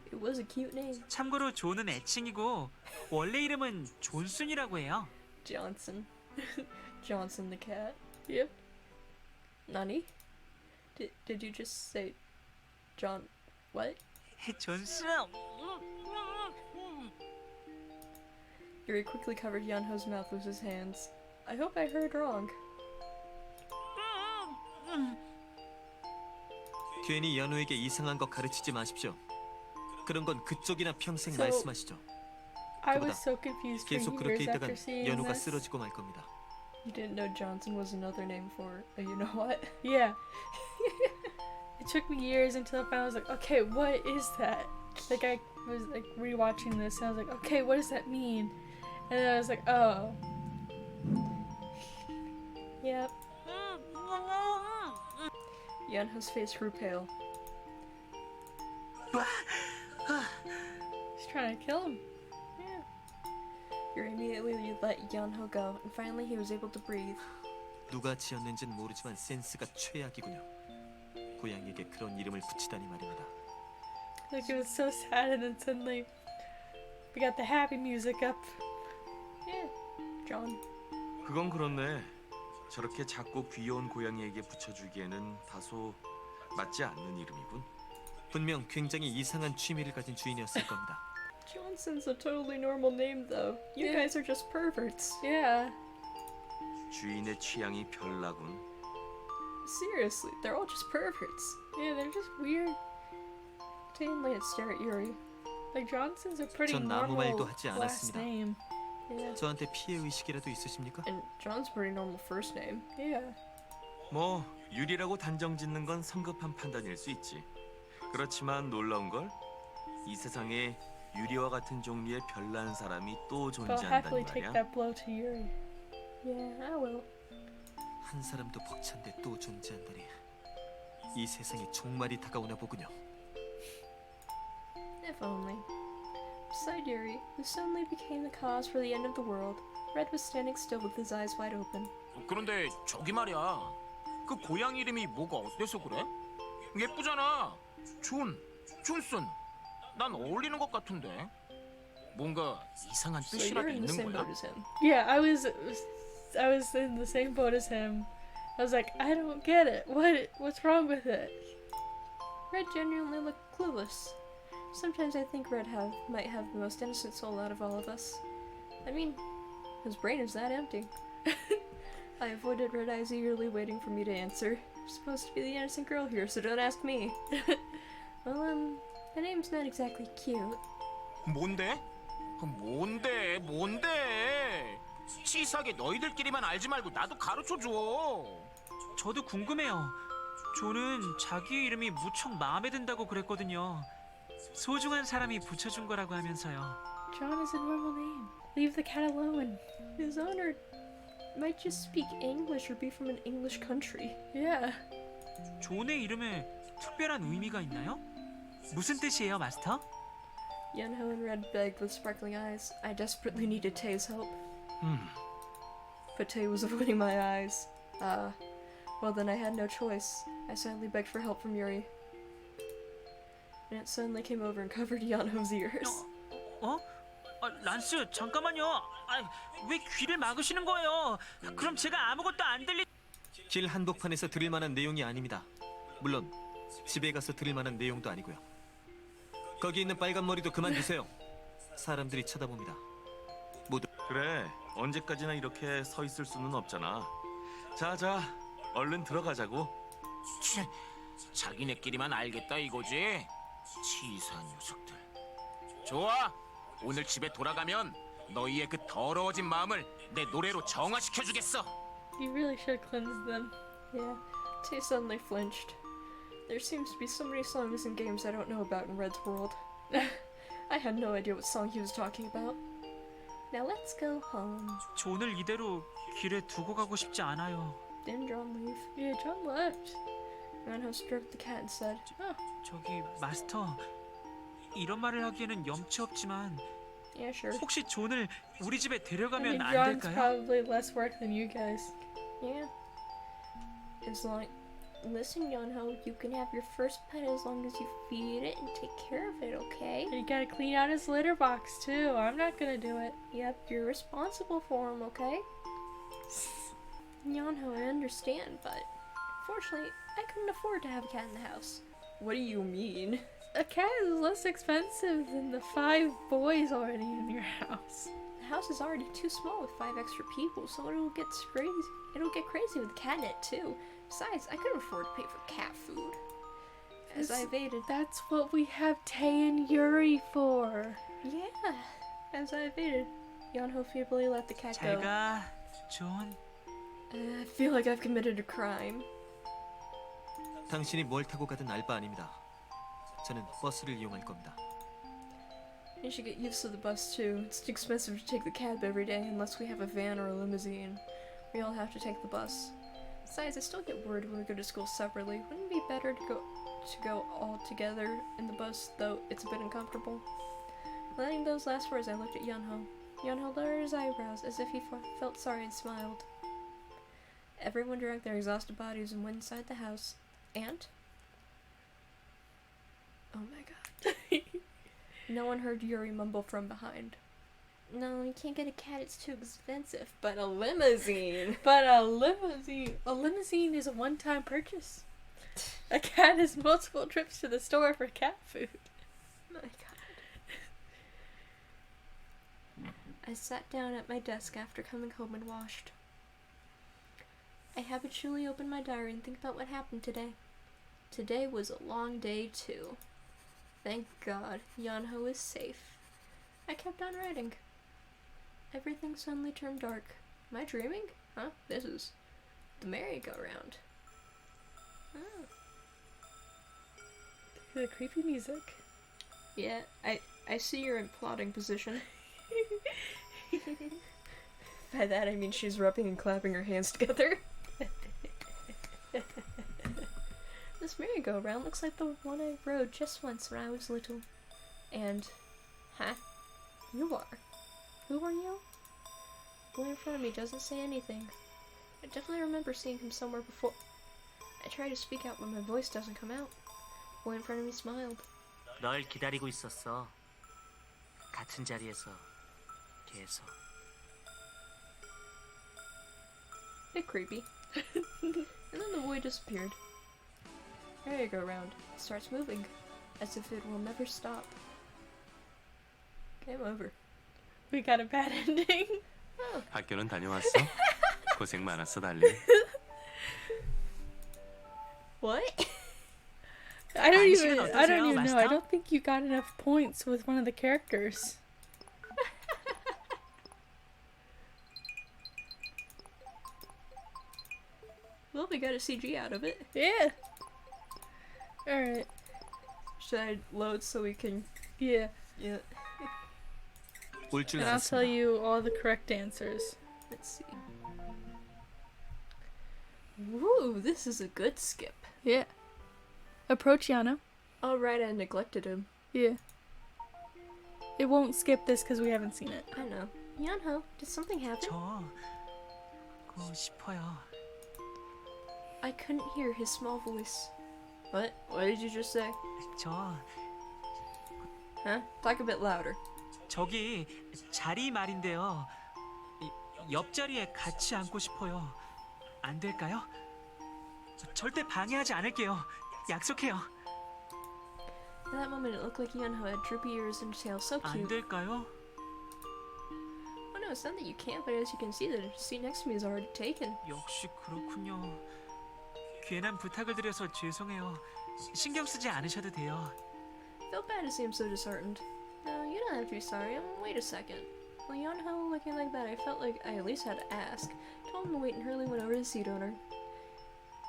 It was a cute name. 참고로 존은 애칭이고 원래 이름은 존순이라고 해요. Johnson. Johnson the cat. Yep. Nani? Did you just say John? What? 존순! Yuri quickly covered Yeonho's mouth with his hands. I hope I heard wrong. 괜히 연우에게 이상한 거 가르치지 마십시오. 그런 건 그쪽이나 평생 So, 말씀하시죠. I was so confused for 계속 그렇게 years 있다간 after seeing 연우가 this. 쓰러지고 말 겁니다. You didn't know Johnson was another name for a you know what? Yeah. It took me years until I finally was like, okay, what is that? Like I was like rewatching this and I was like, okay, what does that mean? And then I was like, oh. Yep. Yeonho's face grew pale. He's trying to kill him. Yeah. Yuri immediately let Yeonho go, and finally he was able to breathe. 누가 지었는지는 모르지만 센스가 최악이군요. 고양이에게 그런 이름을 붙이다니 말입니다. Like it was so sad and then suddenly we got the happy music up. Yeah. John. 그건 그렇네. 저렇게 작고 귀여운 고양이에게 붙여주기에는 다소 맞지 않는 이름이군. 분명 굉장히 이상한 취미를 가진 주인이었을 겁니다. Johnson's a totally normal name though. You Yeah. guys are just perverts. Yeah. 주인의 취향이 별나군. Seriously, they're all just perverts. Yeah, they're just weird. Tatum laid stare at Yuri. Like Johnson's a pretty 전 아무 normal 말도 하지 last 않았습니다. name. Yeah. 저한테 피해 의식이라도 있으십니까? And John's pretty normal first name. Yeah. 뭐 유리라고 단정 짓는 건 성급한 판단일 수 있지. 그렇지만 놀라운 걸 이 세상에 유리와 같은 종류의 별난 사람이 또 But I'll 존재한다는 happily take 말이야. that blow to Yuri. Yeah, I will. 한 사람도 벅찬데 또 존재한다니. 이 세상에 종말이 다가오나 보군요. If only. Beside Yuri, who suddenly became the cause for the end of the world, Red was standing still with his eyes wide open. 그런데 저기 말이야. 그 고양이 이름이 뭐가 어때서 그래? 예쁘잖아. 존슨. 난 어울리는 것 같은데. 뭔가 이상한 So you're 뜻이라도 in the 있는 same 거야? boat as him. Yeah, I was in the same boat as him. I was like, I don't get it. What's wrong with it? Red genuinely looked clueless. Sometimes I think Red might have the most innocent soul out of all of us. I mean, his brain is that empty. I avoided Red Eyes eagerly waiting for me to answer. You're supposed to be the innocent girl here, so don't ask me. Well, the name's not exactly cute. 뭔데? 뭔데? 치사하게 너희들끼리만 알지 말고 나도 가르쳐줘. 저도 궁금해요. 존은 자기의 이름이 무척 마음에 든다고 그랬거든요. 소중한 사람이 붙여준 거라고 하면서요. John is a normal name. Leave the cat alone. His owner might just speak English or be from an English country. Yeah. 존의 이름에 특별한 의미가 있나요? 무슨 뜻이에요, 마스터? Yeonho and Red begged with sparkling eyes. I desperately needed Tae's help. But Tae was avoiding my eyes. Well then I had no choice. I sadly begged for help from Yuri. And it suddenly came over and covered Yeonho's ears. 어? 란스, 잠깐만요. 왜 귀를 막으시는 거예요? 그럼 제가 아무것도 안 들리... 길 한복판에서 들을 만한 내용이 아닙니다. 물론 집에 가서 들을 만한 내용도 아니고요. 거기 있는 빨간 머리도 그만두세요. 사람들이 쳐다봅니다. 모두 그래, 언제까지나 이렇게 서 있을 수는 없잖아. 자, 얼른 들어가자고. 자기네끼리만 알겠다 이거지? 치사한 녀석들. 좋아, 오늘 집에 돌아가면 너희의 그 더러워진 마음을 내 노래로 정화시켜주겠어. You really should cleanse them. Yeah, Tae suddenly flinched. There seems to be so many songs and games I don't know about in Red's world. I had no idea what song he was talking about. Now let's go home. 존을 이대로 길에 두고 가고 싶지 않아요. Didn't John leave? Yeah, John left. Yeonho stroked the cat and said, 저기 마스터, 이런 말을 하기에는 염치 없지만 Yeah, sure. 혹시 존을 우리 집에 I 데려가면 mean, 안 John's 될까요? probably less work than you guys. Yeah. As long... Listen, Yeonho, you can have your first pet as long as you feed it and take care of it, okay? And you gotta clean out his litter box too. I'm not gonna do it. Yep, you're responsible for him, okay? Yeonho, I understand, but... Fortunately, I couldn't afford to have a cat in the house. What do you mean? A cat is less expensive than the 5 boys already in your house. The house is already too small with 5 extra people, so it'll get crazy. It'll get crazy with the cat in it too. Besides, I couldn't afford to pay for cat food. As I evaded, That's what we have Tae and Yuri for. yeah. As I evaded, Yeonho feebly let the cat go. 가, 존. I feel like I've committed a crime. 당신이 뭘 타고 가든 알바 아닙니다. 저는 버스를 이용할 겁니다. You should get used to the bus too. It's too expensive to take the cab every day unless we have a van or a limousine. We all have to take the bus. Besides, I still get worried when we go to school separately. Wouldn't it be better to go all together in the bus, though it's a bit uncomfortable? Letting those last words, I looked at Yeonho. Yeonho lowered his eyebrows as if he felt sorry and smiled. Everyone dragged their exhausted bodies and went inside the house. And? Oh my god. No one heard Yuri mumble from behind. No, you can't get a cat, it's too expensive. But a limousine! But a limousine is a one-time purchase. A cat is multiple trips to the store for cat food. My god. I sat down at my desk after coming home and washed. I habitually open my diary and think about what happened today. Today was a long day too. Thank God, Yeonho is safe. I kept on writing. Everything suddenly turned dark. Am I dreaming? Huh? This is the merry-go-round. Oh. The creepy music. Yeah, I see you're in plotting position. By that I mean she's rubbing and clapping her hands together. This merry-go-round looks like the one I rode just once when I was little. And, you are. Who are you? The boy in front of me doesn't say anything. I definitely remember seeing him somewhere before. I try to speak out, but my voice doesn't come out. The boy in front of me smiled. 널 기다리고 있었어. 같은 자리에서 계속. Bit creepy. And then the boy disappeared. Merry-go-round starts moving, as if it will never stop. Game over. We got a bad ending. 학교는 다녀왔어? 고생 많았어, 달리. What? I don't 당신은 even 어떠세요, know. I 마스터? don't think you got enough points with one of the characters. Well, they got a CG out of it. Yeah. Alright. Should I load so we can... Yeah. Yeah, 올 줄 And I'll tell 알았습니다. you all the correct answers. let's see. Woo, this is a good skip. Yeah. Approach Yeonho. Oh, right, I neglected him. Yeah. It won't skip this because we haven't seen it. I know. Yeonho, did something happen? 저 고 싶어요. I couldn't hear his small voice. What? What did you just say? 저 Huh? Talk a bit louder. 저기 자리 말인데요. 옆자리에 같이 앉고 싶어요. 안 될까요? 절대 방해하지 않을게요. 약속해요. At that moment, it looked like Yeonho had droopy ears and a tail so 안 cute. 될까요? Oh no, it's not that you can't, but as you can see, the seat next to me is already taken. 역시 그렇군요. 괜한 부탁을 드려서 죄송해요. 신경 쓰지 않으셔도 돼요. Felt bad to see him so disheartened. No, you don't have to be sorry. Wait a second. Well, Yeonho looking like that, I felt like I at least had to ask. Told him to wait and Hurley went over to the seat owner.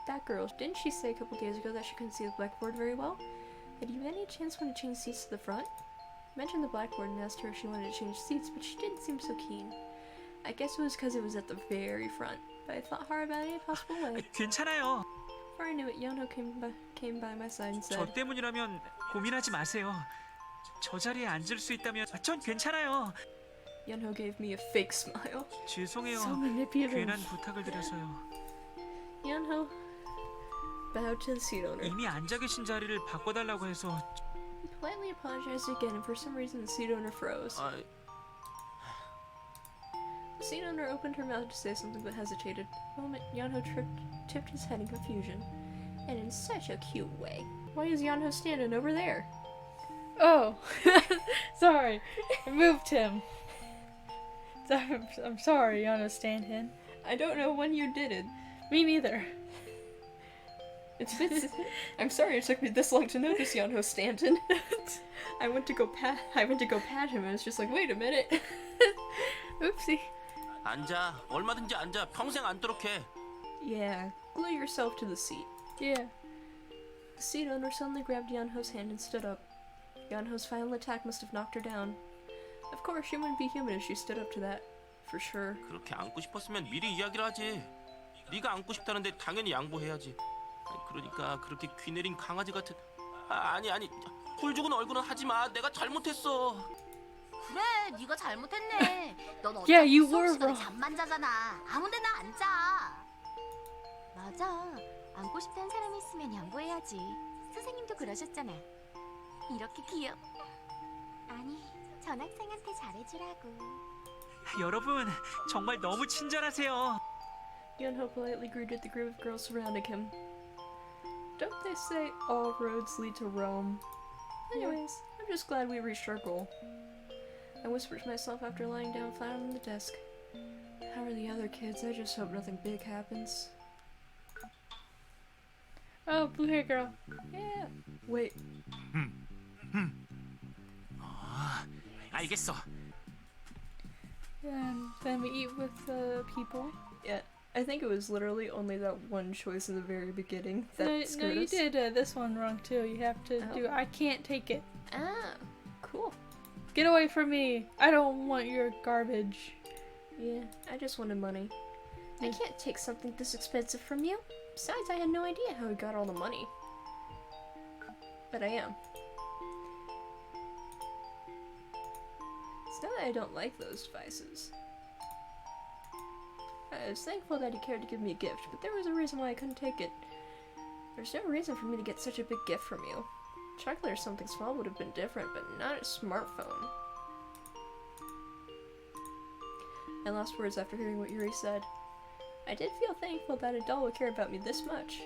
That girl, didn't she say a couple days ago that she couldn't see the blackboard very well? Had you any chance want to change seats to the front? Mentioned the blackboard and asked her if she wanted to change seats, but she didn't seem so keen. I guess it was because it was at the very front, but I thought hard about any possible way. 괜찮아요. Before I knew it, Yeonho came by my side and 저 said, 때문이라면 고민하지 마세요. 저 자리에 앉을 수 있다면 전 괜찮아요. Yeonho gave me a fake smile. 죄송해요. So manipulative. 괜한 부탁을 드려서요. Yeonho bowed to the seat owner. 이미 앉아 계신 자리를 바꿔달라고 해서 He politely apologized again, and for some reason the seat owner froze. The seat owner opened her mouth to say something but hesitated. For a moment, Yeonho tipped his head in confusion. And in such a cute way. Why is Yeonho standing over there? Oh. Sorry. I moved him. I'm sorry, Yeonho Stanton. I don't know when you did it. Me neither. It's been... I'm sorry it took me this long to notice Yeonho Stanton. I went to go pat him and I was just like, wait a minute. Oopsie. 앉아. 얼마든지 앉아. 평생 앉도록 해. Yeah, glue yourself to the seat. Yeah. The seat owner suddenly grabbed Yeonho's hand and stood up. Yeonho's final attack must have knocked her down. Of course, she wouldn't be human if she stood up to that. For sure. 그렇게 앉고 싶었으면 미리 이야기를 하지. 네가 앉고 싶다는데 당연히 양보해야지. 그러니까 그렇게 귀 내린 강아지 같은... 아니 홀 죽은 얼굴은 하지 마. 내가 잘못했어. 그래, 네가 잘못했네. 넌 Yeah, 어차피 you 수업 were 시간에 wrong. 잠만 자잖아. 아무데나 앉아. 맞아. 앉고 싶다는 사람이 있으면 양보해야지. 선생님도 그러셨잖아. 이렇게 귀여. 아니, 전학생한테 잘해주라고. 여러분 정말 너무 친절하세요. Yeonho politely greeted the group of girls surrounding him. Don't they say all roads lead to Rome? Anyways, I'm just glad we reached our goal. I whispered to myself after lying down flat on the desk. How are the other kids? I just hope nothing big happens. Oh, blue hair girl. Yeah. Wait. 알겠어. And then we eat with the people. Yeah. I think it was literally only that one choice in the very beginning that No, screwed you us. did this one wrong too. You have to Oh. do. I can't take it. Ah, cool. Get away from me! I don't want your garbage. Yeah, I just wanted money. I Yeah. can't take something this expensive from you. Besides, I had no idea how he got all the money. But I am. It's not that I don't like those devices. I was thankful that he cared to give me a gift, but there was a reason why I couldn't take it. There's no reason for me to get such a big gift from you. Chocolate or something small would have been different, but not a smartphone. I lost words after hearing what Yuri said. I did feel thankful that a doll would care about me this much.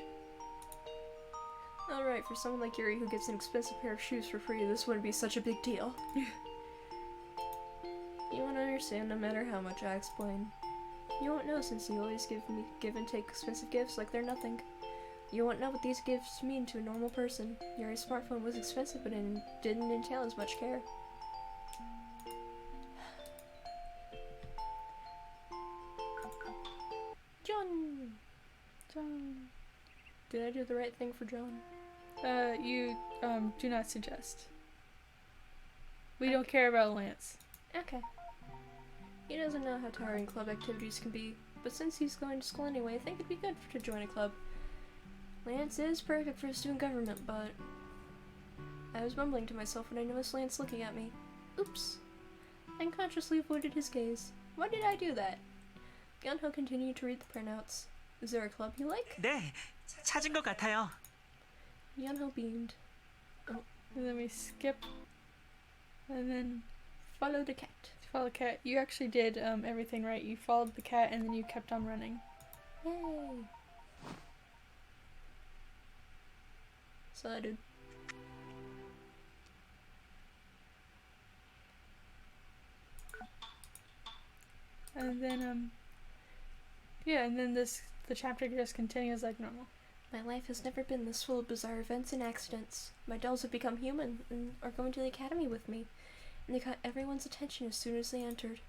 Alright, for someone like Yuri who gets an expensive pair of shoes for free, this wouldn't be such a big deal. You won't understand no matter how much I explain. You won't know since you always give and take expensive gifts like they're nothing. You won't know what these gifts mean to a normal person. Yuri's smartphone was expensive, but it didn't entail as much care. John! John. Did I do the right thing for John? You do not suggest. We don't care about Lance. Okay. He doesn't know how tiring club activities can be, but since he's going to school anyway, I think it'd be good to join a club. Lance is perfect for student government, but... I was mumbling to myself when I noticed Lance looking at me. Oops. I unconsciously avoided his gaze. Why did I do that? Yeonho continued to read the printouts. Is there a club you like? 네, 찾은 것 같아요. Yeonho beamed. And then we skip. And then Follow the cat. follow the cat. You actually did everything right. You followed the cat and then you kept on running. Yay! So I did. And then yeah, and then the chapter just continues like normal. My life has never been this full of bizarre events and accidents. My dolls have become human and are going to the academy with me, and they caught everyone's attention as soon as they entered.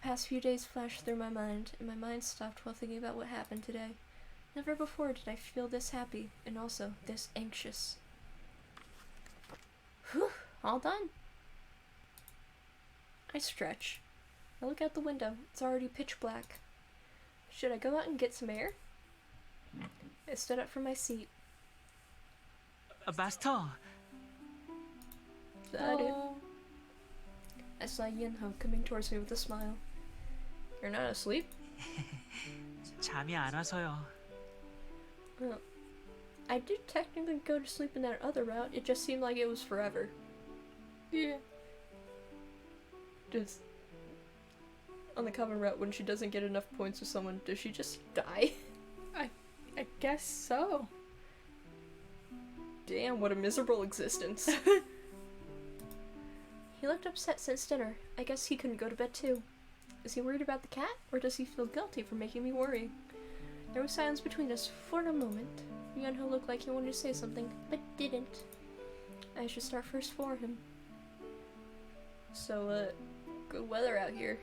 The past few days flashed through my mind, and my mind stopped while thinking about what happened today. Never before did I feel this happy, and also this anxious. Whew, all done. I stretch. I look out the window. It's already pitch black. Should I go out and get some air? I stood up from my seat. 마스터, So I did. I saw Yeonho coming towards me with a smile. You're not asleep? 잠이 안 와서요. Well, I did technically go to sleep in that other route. It just seemed like it was forever. Yeah. Just on the common route, when she doesn't get enough points with someone, does she just die? I guess so. Damn, what a miserable existence. He looked upset since dinner. I guess he couldn't go to bed too. Is he worried about the cat, or does he feel guilty for making me worry? There was silence between us for a moment. Yeonho looked like he wanted to say something, but didn't. I should start first for him. So, good weather out here.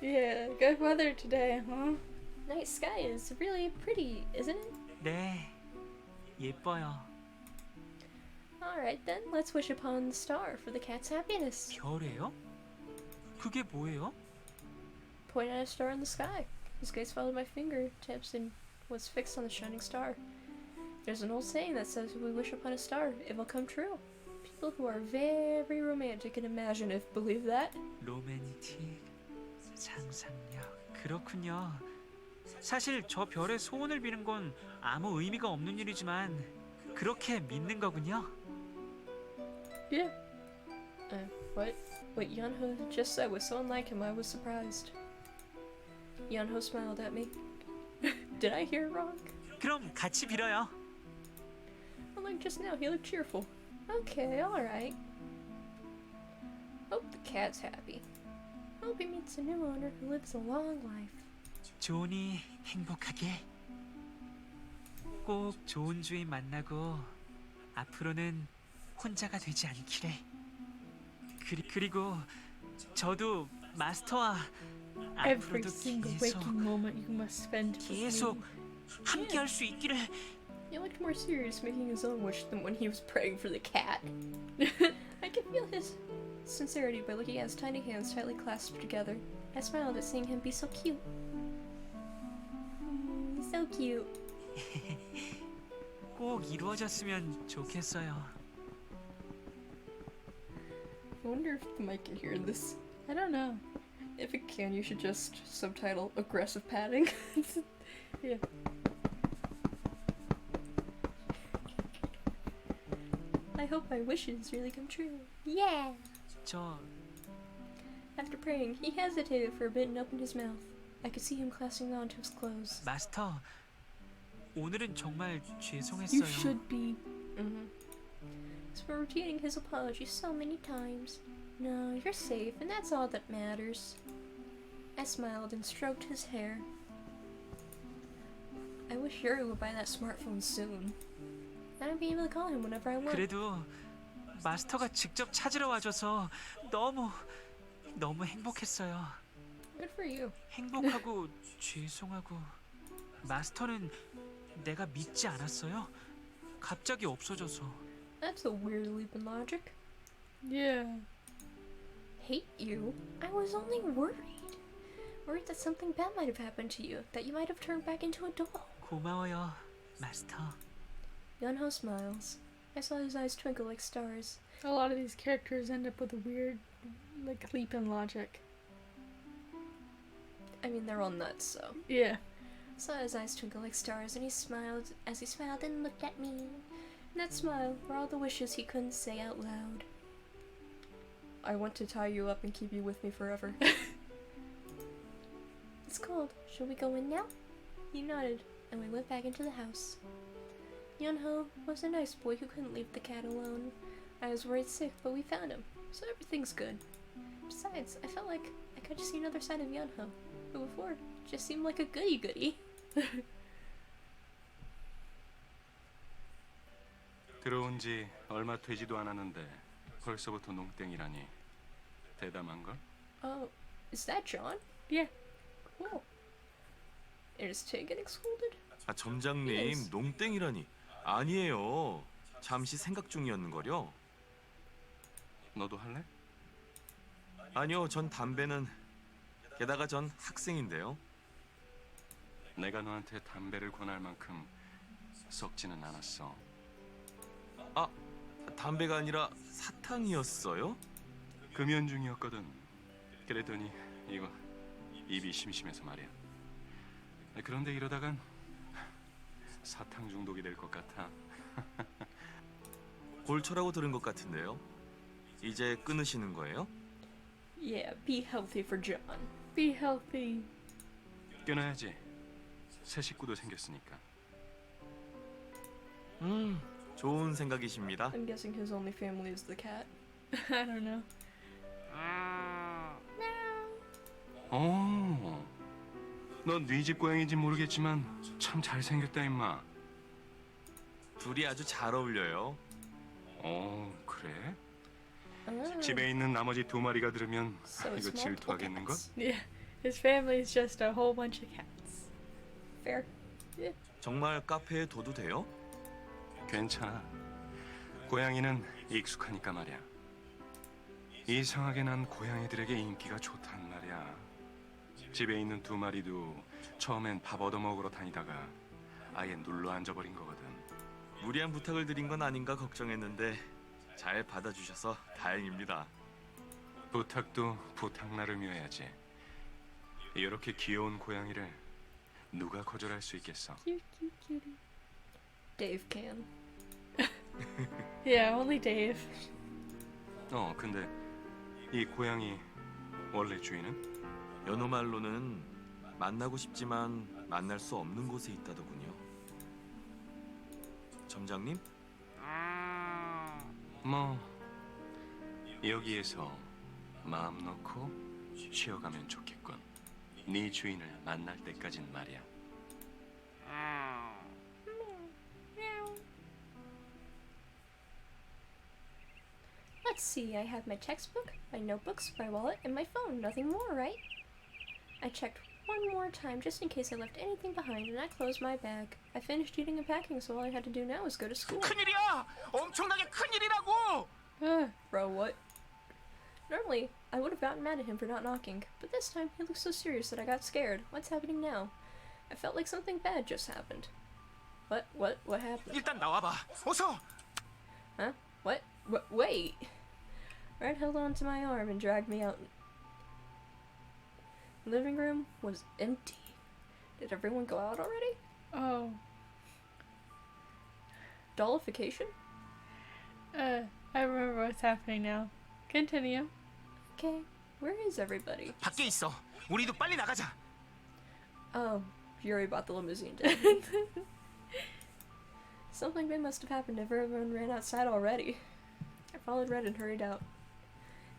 Yeah, good weather today, huh? Night sky is really pretty, isn't it? 네, 예뻐요. Alright then, let's wish upon the star for the cat's happiness. 별이에요? 그게 뭐예요? Point at a star in the sky. His gaze followed my fingertips and was fixed on the shining star. There's an old saying that says if we wish upon a star, it will come true. People who are very romantic and imaginative believe that. 로맨틱, 상상력. 그렇군요. 사실 저 별에 소원을 비는 건 아무 의미가 없는 일이지만 그렇게 믿는 거군요. Yeah. What Yeonho just said was so unlike him, I was surprised. Yeonho smiled at me. Did I hear wrong? 그럼 같이 빌어요. Unlike just now, he looked cheerful. Okay, alright. Hope the cat's happy. Hope he meets a new owner who lives a long life. 존이 행복하게. 꼭 좋은 주인 만나고 앞으로는 혼자가 되지 않기를. 그리고 저도 마스터와 Every 앞으로도 single 계속 waking moment you must spend with 계속 me. 함께 할 수 있기를. He looked more serious making his own wish than when he was praying for the cat. I could feel his sincerity by looking at his tiny hands tightly clasped together. I smiled at seeing him be so cute. So cute. 꼭 이루어졌으면 좋겠어요. I wonder if the mic can hear this. I don't know. If it can, you should just subtitle aggressive patting. Yeah. I hope my wishes really come true. Yeah! 저 After praying, he hesitated for a bit and opened his mouth. I could see him clasping onto his clothes. 마스터, 오늘은 정말 You 죄송했어요. should be. He's been repeating his apology so many times. No, you're safe, and that's all that matters. I smiled and stroked his hair. I wish Yuri would buy that smartphone soon. Then I'd be able to call him whenever I want. 그래도 마스터가 직접 찾으러 와줘서 너무 행복했어요. Good for you. 행복하고 죄송하고 마스터는 내가 믿지 않았어요. 갑자기 없어져서. That's a weird leap in logic. Yeah. Hate you? I was only worried. Worried that something bad might have happened to you, that you might have turned back into a doll. 고마워요, 마스터. Yeonho smiles. I saw his eyes twinkle like stars. A lot of these characters end up with a weird, like, leap in logic. I mean, they're all nuts, so. Yeah. I saw his eyes twinkle like stars, and he smiled as he smiled and looked at me. And that smile were all the wishes he couldn't say out loud. I want to tie you up and keep you with me forever. It's cold. Shall we go in now? He nodded, and we went back into the house. Yeonho was a nice boy who couldn't leave the cat alone. I was worried sick, but we found him, so everything's good. Besides, I felt like I got to see another side of Yeonho, who before just seemed like a goody-goody. 들어온 지 얼마 되지도 않았는데 벌써부터 농땡이라니 대담한걸? Oh, is that John? Yeah. Cool. Is Tay getting scolded? 아, 점장님, Yes. 농땡이라니. 아니에요. 잠시 생각 중이었는걸요. 너도 할래? 아니요, 전 담배는... 게다가 전 학생인데요. 내가 너한테 담배를 권할 만큼 썩지는 않았어. 아, 담배가 아니라 사탕이었어요? 금연 중이었거든. 그랬더니 이거 입이 심심해서 말이야. 그런데 이러다간 사탕 중독이 될 것 같아. 골초라고 들은 것 같은데요. 이제 끊으시는 거예요? Yeah, be healthy for John. Be healthy. 끊어야지. 새 식구도 생겼으니까. 좋은 생각이십니다. I'm guessing his only family is the cat. I don't know. 넌 네 집 고양이인지 모르겠지만 참 잘생겼다 임마. 둘이 아주 잘 어울려요. 그래? Oh, 집에 있는 나머지 두 마리가 들으면 so it's 이거 multiple 질투하겠는걸? cats. Yeah. His family is just a whole bunch of cats. Fair. 정말 카페에 둬도 돼요? 괜찮아. 고양이는 익숙하니까 말이야. 이상하게 난 고양이들에게 인기가 좋단 말이야. 집에 있는 두 마리도 처음엔 밥 얻어먹으러 다니다가 아예 눌러 앉아버린 거거든. 무리한 부탁을 드린 건 아닌가 걱정했는데 잘 받아주셔서 다행입니다. 부탁도 부탁 나름이어야지. 이렇게 귀여운 고양이를 누가 거절할 수 있겠어? Cute, cute, cutie. Dave can. Yeah, only Dave. 근데 이 고양이 원래 주인은? 연호 말로는 만나고 싶지만 만날 수 없는 곳에 있다더군요. 점장님? 뭐 여기에서 마음 놓고 쉬어가면 좋겠군. 네 주인을 만날 때까진 말이야. Let's see, I have my textbook, my notebooks, my wallet, and my phone. Nothing more, right? I checked one more time just in case I left anything behind, and I closed my bag. I finished eating and packing, so all I had to do now was go to school. 큰일이야! 엄청나게 큰일이라고! Bro, what? Normally, I would have gotten mad at him for not knocking, but this time he looked so serious that I got scared. What's happening now? I felt like something bad just happened. What happened? 일단 나와봐. 어서! Huh? What? Wait! Red held onto my arm and dragged me out. The living room was empty. Did everyone go out already? Oh. Dollification? I remember what's happening now. Continue. Okay, where is everybody? 밖에 있어. 우리도 빨리 나가자. Oh, Yuri bought the limousine, didn't he? Something big must have happened if everyone ran outside already. I followed Red and hurried out.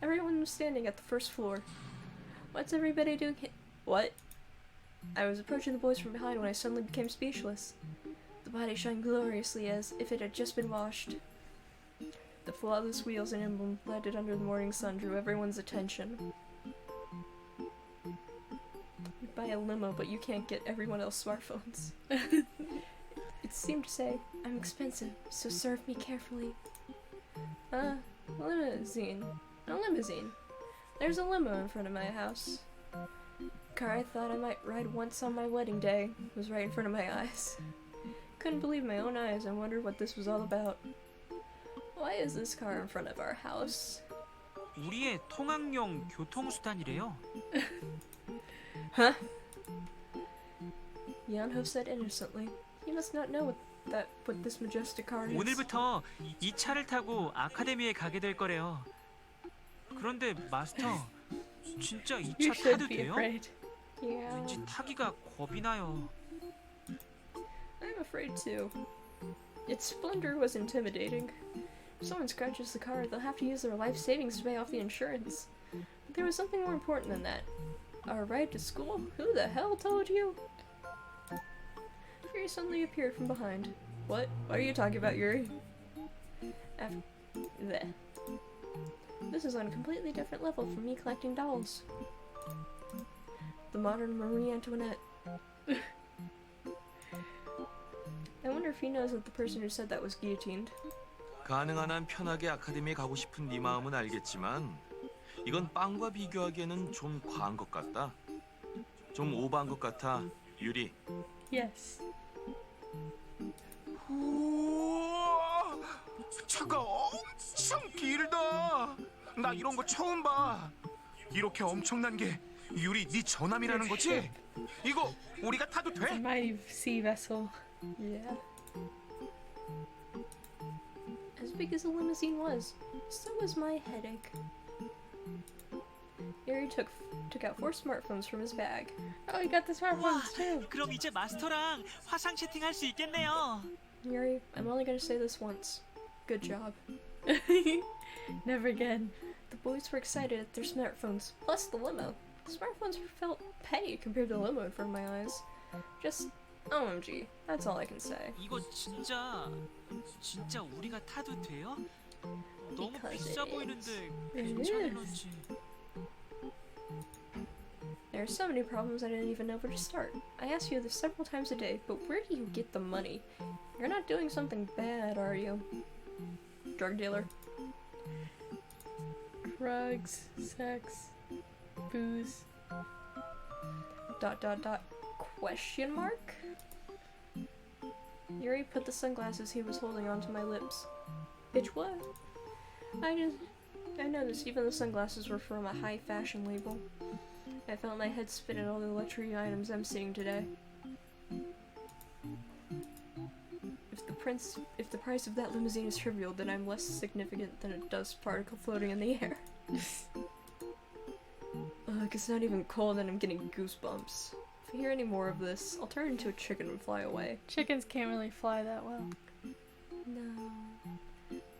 Everyone was standing at the first floor. What's everybody doing What? I was approaching the boys from behind when I suddenly became speechless. The body shined gloriously as if it had just been washed. The flawless wheels and emblem blended under the morning sun drew everyone's attention. You buy a limo, but you can't get everyone else smartphones. It seemed to say, I'm expensive, so serve me carefully. Limousine. A limousine. There's a limo in front of my house. The car I thought I might ride once on my wedding day was right in front of my eyes. Couldn't believe my own eyes and wondered what this was all about. Why is this car in front of our house? 우리의 통학용 교통수단이래요. Huh? Yeonho said innocently. He must not know what this majestic car is. 오늘부터 이 차를 타고 아카데미에 가게 될 거래요. 그런데 마스터, 진짜 이 You 차 should 타도 be 돼요? afraid. Yeah, 왠지 타기가 겁이 나요. I'm afraid too. Its splendor was intimidating. If someone scratches the car, they'll have to use their life savings to pay off the insurance. But there was something more important than that. Our ride to school? Who the hell told you? Yuri suddenly appeared from behind. What? What are you talking about, Yuri? There. This is on a completely different level from me collecting dolls. The modern Marie Antoinette. I wonder if he knows that the person who said that was guillotined. 가능한 한 편하게 아카데미에 가고 싶은 네 마음은 알겠지만 이건 빵과 비교하기에는 좀 과한 것 같다. 좀 오버한 것 같아, 유리. Yes. 우와, 차가 엄청 길다. 나 이런 거 처음 봐. 이렇게 엄청난 게 유리 네 전함이라는 거지? 이거 우리가 타도 It's a 돼? mighty sea vessel. Yeah. As big as a limousine was, so was my headache. Yuri took out 4 smartphones from his bag. Oh, you got the smartphones too. 그럼 이제 마스터랑 화상 채팅할 수 있겠네요. Yuri, I'm only gonna say this once. Good job. Never again. The boys were excited at their smartphones, plus the limo. The smartphones felt petty compared to the limo in front of my eyes. Just OMG. That's all I can say. 이거 진짜 우리가 타도 돼요? 너무 Because 비싸 it 보이는데 It 괜찮을런지. There are so many problems I didn't even know where to start. I ask you this several times a day, but where do you get the money? You're not doing something bad, are you? Drug dealer. Drugs, sex, booze. ... Question mark? Yuri put the sunglasses he was holding onto my lips. Bitch, what? I noticed even the sunglasses were from a high fashion label. I felt my head spin at all the luxury items I'm seeing today. If the price of that limousine is trivial, then I'm less significant than a dust particle floating in the air. Ugh, it's not even cold and I'm getting goosebumps. If I hear any more of this, I'll turn into a chicken and fly away. Chickens can't really fly that well. No.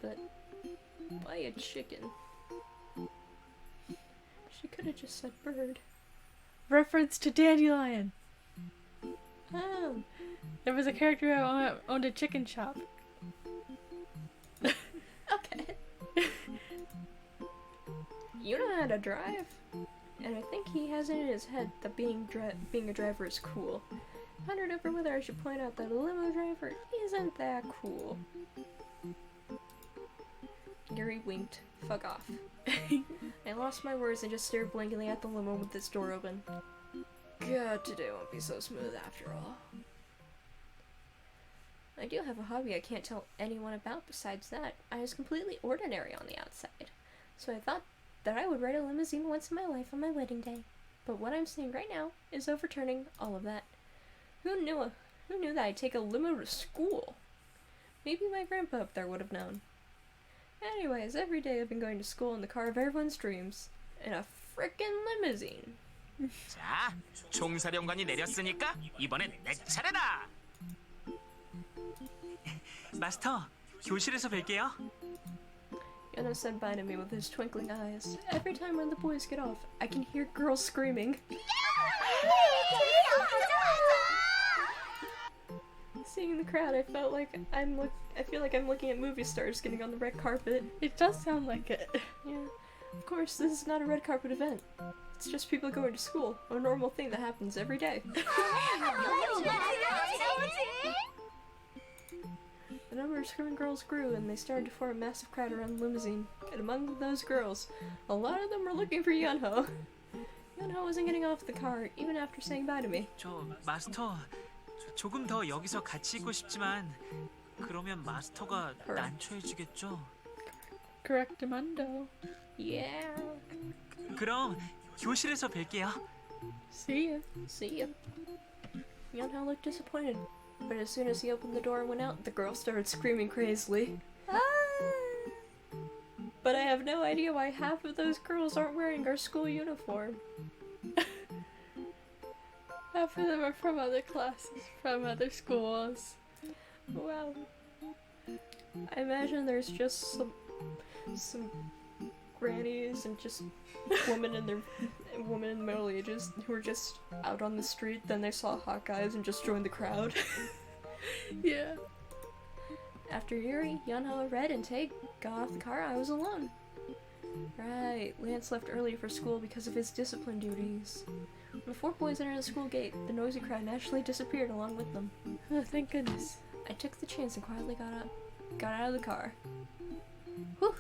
But why a chicken? She could have just said bird. Reference to Dandelion. Oh. There was a character who owned a chicken shop. Okay. You know how to drive? And I think he has it in his head that being a driver is cool. I wondered over whether I should point out that a limo driver isn't that cool. Yuri winked. Fuck off. I lost my words and just stared blankly at the limo with its door open. God, today won't be so smooth after all. I do have a hobby I can't tell anyone about besides that. I was completely ordinary on the outside. So I thought that I would ride a limousine once in my life on my wedding day. But what I'm saying right now is overturning all of that. Who knew that I'd take a limo to school? Maybe my grandpa up there would have known. Anyways, every day I've been going to school in the car of everyone's dreams. In a frickin' limousine. 자, 총사령관이 내렸으니까 이번엔 내 차례다. 마스터, 교실에서 뵐게요. Yeonho said bye to me with his twinkling eyes. Every time when the boys get off, I can hear girls screaming. Seeing the crowd, I feel like I'm looking at movie stars getting on the red carpet. It does sound like it. Yeah. Of course, this is not a red carpet event. It's just people going to school, a normal thing that happens every day. The number of screaming girls grew, and they started to form a massive crowd around the limousine. And among those girls, a lot of them were looking for Yeonho. Yeonho wasn't getting off the car, even after saying bye to me. 저 마스터 조금 더 여기서 같이 있고 싶지만 그러면 마스터가 난처해지겠죠? Correctamundo. Yeah. 그럼 교실에서 뵐게요. See ya. See ya. Yeonho looked disappointed, but as soon as he opened the door and went out, the girl started screaming crazily. But I have no idea why half of those girls aren't wearing our school uniform. Half of them are from other classes, from other schools. Wow. I imagine there's just some grannies and just women in the middle ages who were just out on the street, then they saw hot guys and just joined the crowd. Yeah. After Yuri, Yeonho, Red, and Tae got off the car, I was alone. Right, Lance left early for school because of his discipline duties. When the four boys entered the school gate, the noisy crowd naturally disappeared along with them. Oh, thank goodness. I took the chance and quietly got out of the car. Whew!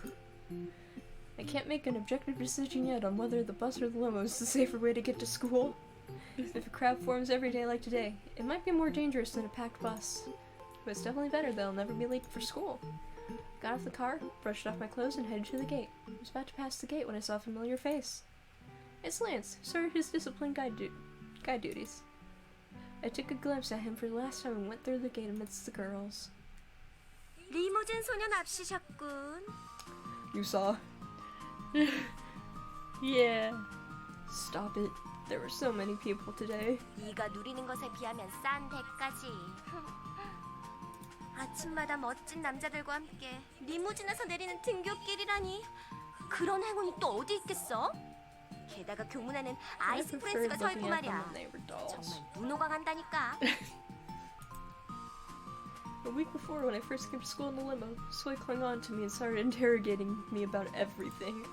I can't make an objective decision yet on whether the bus or the limo is the safer way to get to school. If a crowd forms every day like today, it might be more dangerous than a packed bus. But it's definitely better that I'll never be late for school. Got off the car, brushed off my clothes, and headed to the gate. I was about to pass the gate when I saw a familiar face. It's Lance, sir, his discipline guide duties. I took a glimpse at him for the last time and went through the gate amidst the girls. 리무진 소년 앞시셨군. You saw? Yeah. Stop it. There were so many people today. 네가 누리는 것에 비하면 싼 대가지. 아침마다 멋진 남자들과 함께 리무진에서 내리는 등굣길이라니. 그런 행운이 또 어디 있겠어? 게다가 교문에는 아이스 프린스가 서 있고 말이야. 정말 눈호강 한다니까. A week before, when I first came to school in the limo, Soy clung on to me and started interrogating me about everything.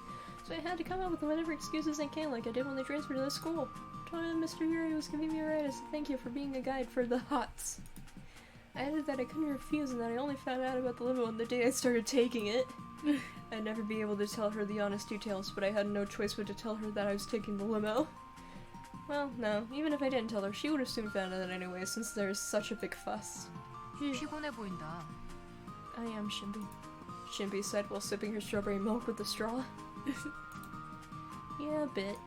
So I had to come up with whatever excuses I can, like I did when they transferred to the school. I told him Mr. Yuri was giving me a ride as a thank you for being a guide for the HOTS. I added that I couldn't refuse and that I only found out about the limo on the day I started taking it. I'd never be able to tell her the honest details, but I had no choice but to tell her that I was taking the limo. Well, no, even if I didn't tell her, she would have soon found out anyway, since there's such a big fuss. 피곤해 보인다. I am Shimby, Shimby said while sipping her strawberry milk with a straw. Yeah, a bit.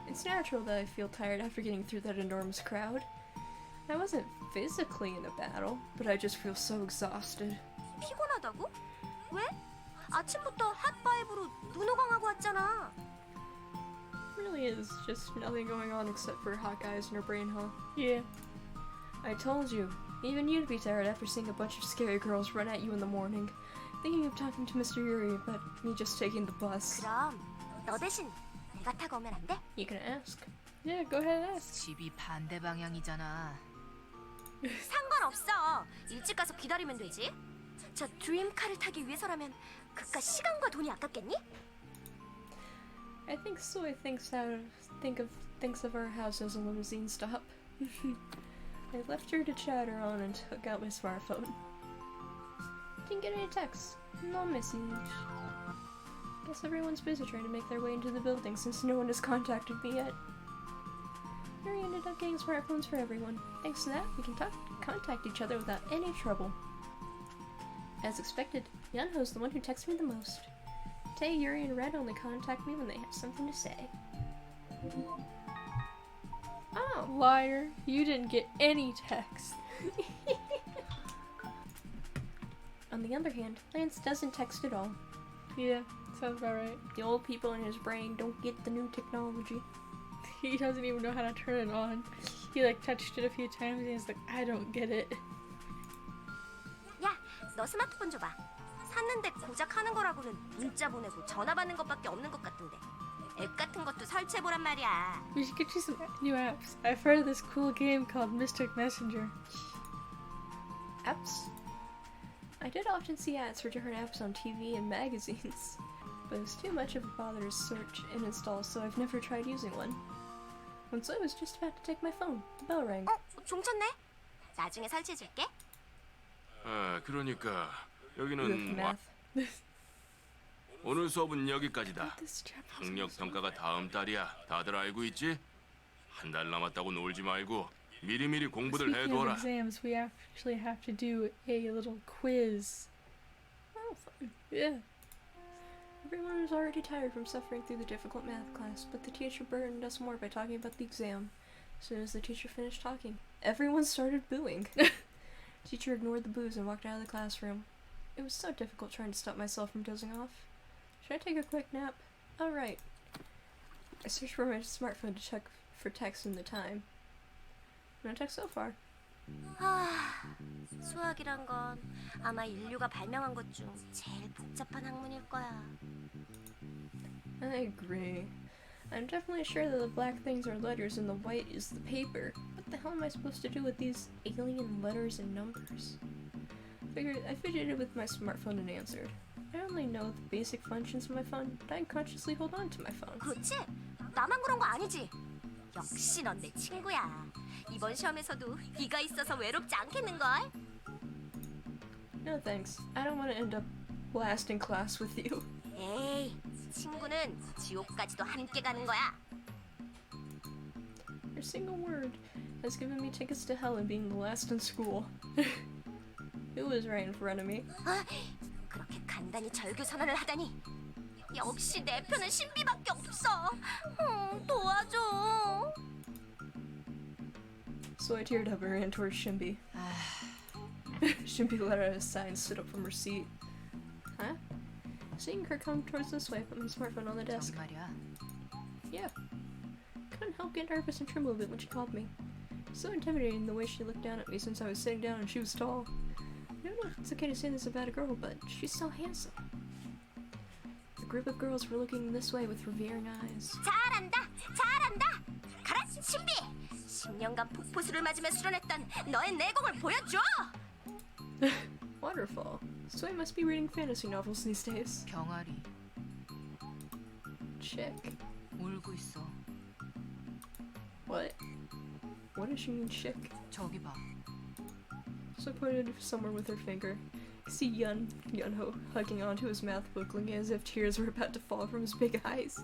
It's natural that I feel tired after getting through that enormous crowd. I wasn't physically in a battle, but I just feel so exhausted. 피곤하다고? 왜? 아침부터 핫바이브로 눈호강하고 왔잖아. Really is just nothing going on except for hot guys in her brain, huh? Yeah. I told you. Even you'd be tired after seeing a bunch of scary girls run at you in the morning. Thinking of talking to Mr. Yuri about me just taking the bus. 그럼 너 대신 내가 타고 오면 안 돼? You can ask. Yeah, go ahead and ask. 집이 반대 방향이잖아. 상관없어. 일찍 가서 기다리면 되지. 저 드림카를 타기 위해서라면 그깟 시간과 돈이 아깝겠니? I think Soy thinks of our house as a limousine stop. I left her to chatter on and took out my smartphone. Didn't get any texts. No message. Guess everyone's busy trying to make their way into the building since no one has contacted me yet. Yuri ended up getting smartphones for everyone. Thanks to that, we can contact each other without any trouble. As expected, Yeonho's the one who texts me the most. Tae, Yuri, and Red only contact me when they have something to say. Oh! Liar. You didn't get any text. On the other hand, Lance doesn't text at all. Yeah, sounds about right. The old people in his brain don't get the new technology. He doesn't even know how to turn it on. He like touched it a few times and he's like, I don't get it. 야, 너 스마트폰 줘봐. 샀는데 고작 하는 거라고는 문자 보내고 전화 받는 것밖에 없는 것 같은데. 앱 같은 것도 설치해보란 말이야. We should get you some new apps. I've heard of this cool game called Mystic Messenger. Apps? I did often see ads for different apps on TV and magazines, but it's too much of a bother to search and install, so I've never tried using one. Once I was just about to take my phone, the bell rang. 종 쳤네. 나중에 설치해줄게. 아, 그러니까 Ugh, 여기는 math. 오늘 수업은 여기까지다. This chapter. 학력 평가가 다음 달이야. 다들 알고 있지? 한 달 남았다고 놀지 말고 미리미리 공부들 Speaking of 해둬라. exams, we actually have to do a little quiz. Oh, fun. Yeah. Everyone was already tired from suffering through the difficult math class, but the teacher burdened us more by talking about the exam. As soon as the teacher finished talking, everyone started booing. Teacher ignored the boos and walked out of the classroom. It was so difficult trying to stop myself from dozing off. Should I take a quick nap? Oh, right. I searched for my smartphone to check for text in the time. No text so far. 수학이란 건 아마 인류가 발명한 것 중 제일 복잡한 학문일 거야. I agree. I'm definitely sure that the black things are letters and the white is the paper. What the hell am I supposed to do with these alien letters and numbers? I fidgeted with my smartphone and answered. I only know the basic functions of my phone, but I unconsciously hold on to my phone. 그렇지? 나만 그런 거 아니지? 역시 넌 내 친구야. 이번 시험에서도 네가 있어서 외롭지 않겠는걸? No thanks. I don't want to end up blasting class with you. 에이, 친구는 지옥까지도 함께 가는 거야. Your single word has given me tickets to hell and being the last in school. Who was right in front of me? 그렇게 간단히 절교 선언을 하다니. 역시 내 편은 신비밖에 없어. 도와줘. So I teared up and ran towards Shimby. Shimby let out a sigh and stood up from her seat. Huh? Seeing her come towards this way, I put my smartphone on the desk. 저기 말이야. Yeah. Couldn't help get nervous and tremble a bit when she called me. So intimidating the way she looked down at me since I was sitting down and she was tall. I don't know if it's okay to say this about a girl, but she's so handsome. A group of girls were looking this way with revering eyes. 잘한다, 잘한다. 가라, 신비. 10년간 폭포수를 맞으며 수련했던 너의 내공을 보여줘. Wonderful. So I must be reading fantasy novels these days. 병아리 Chick. 울고 있어. What? What does she mean, chick? 저기 봐. So I pointed somewhere with her finger. I see Yeonho hugging onto his math book, looking as if tears were about to fall from his big eyes.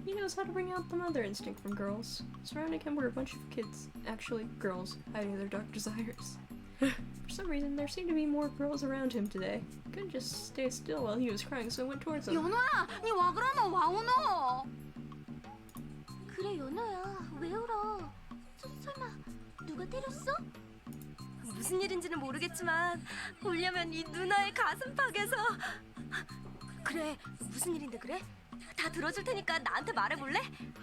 He knows how to bring out the mother instinct from girls. Surrounding him were a bunch of kids, actually girls, hiding their dark desires. For some reason, there seemed to be more girls around him today. Couldn't just stay still while he was crying, so I went towards him. 연호야, 니 와 그러노? 와 오노? 그래, 연호야. 왜 울어? 설마 누가 때렸어? 무슨 일인지는 모르겠지만 울려면 이 누나의 가슴팍에서. 그래, 무슨 일인데 그래? 다 들어줄 테니까 나한테 말해볼래?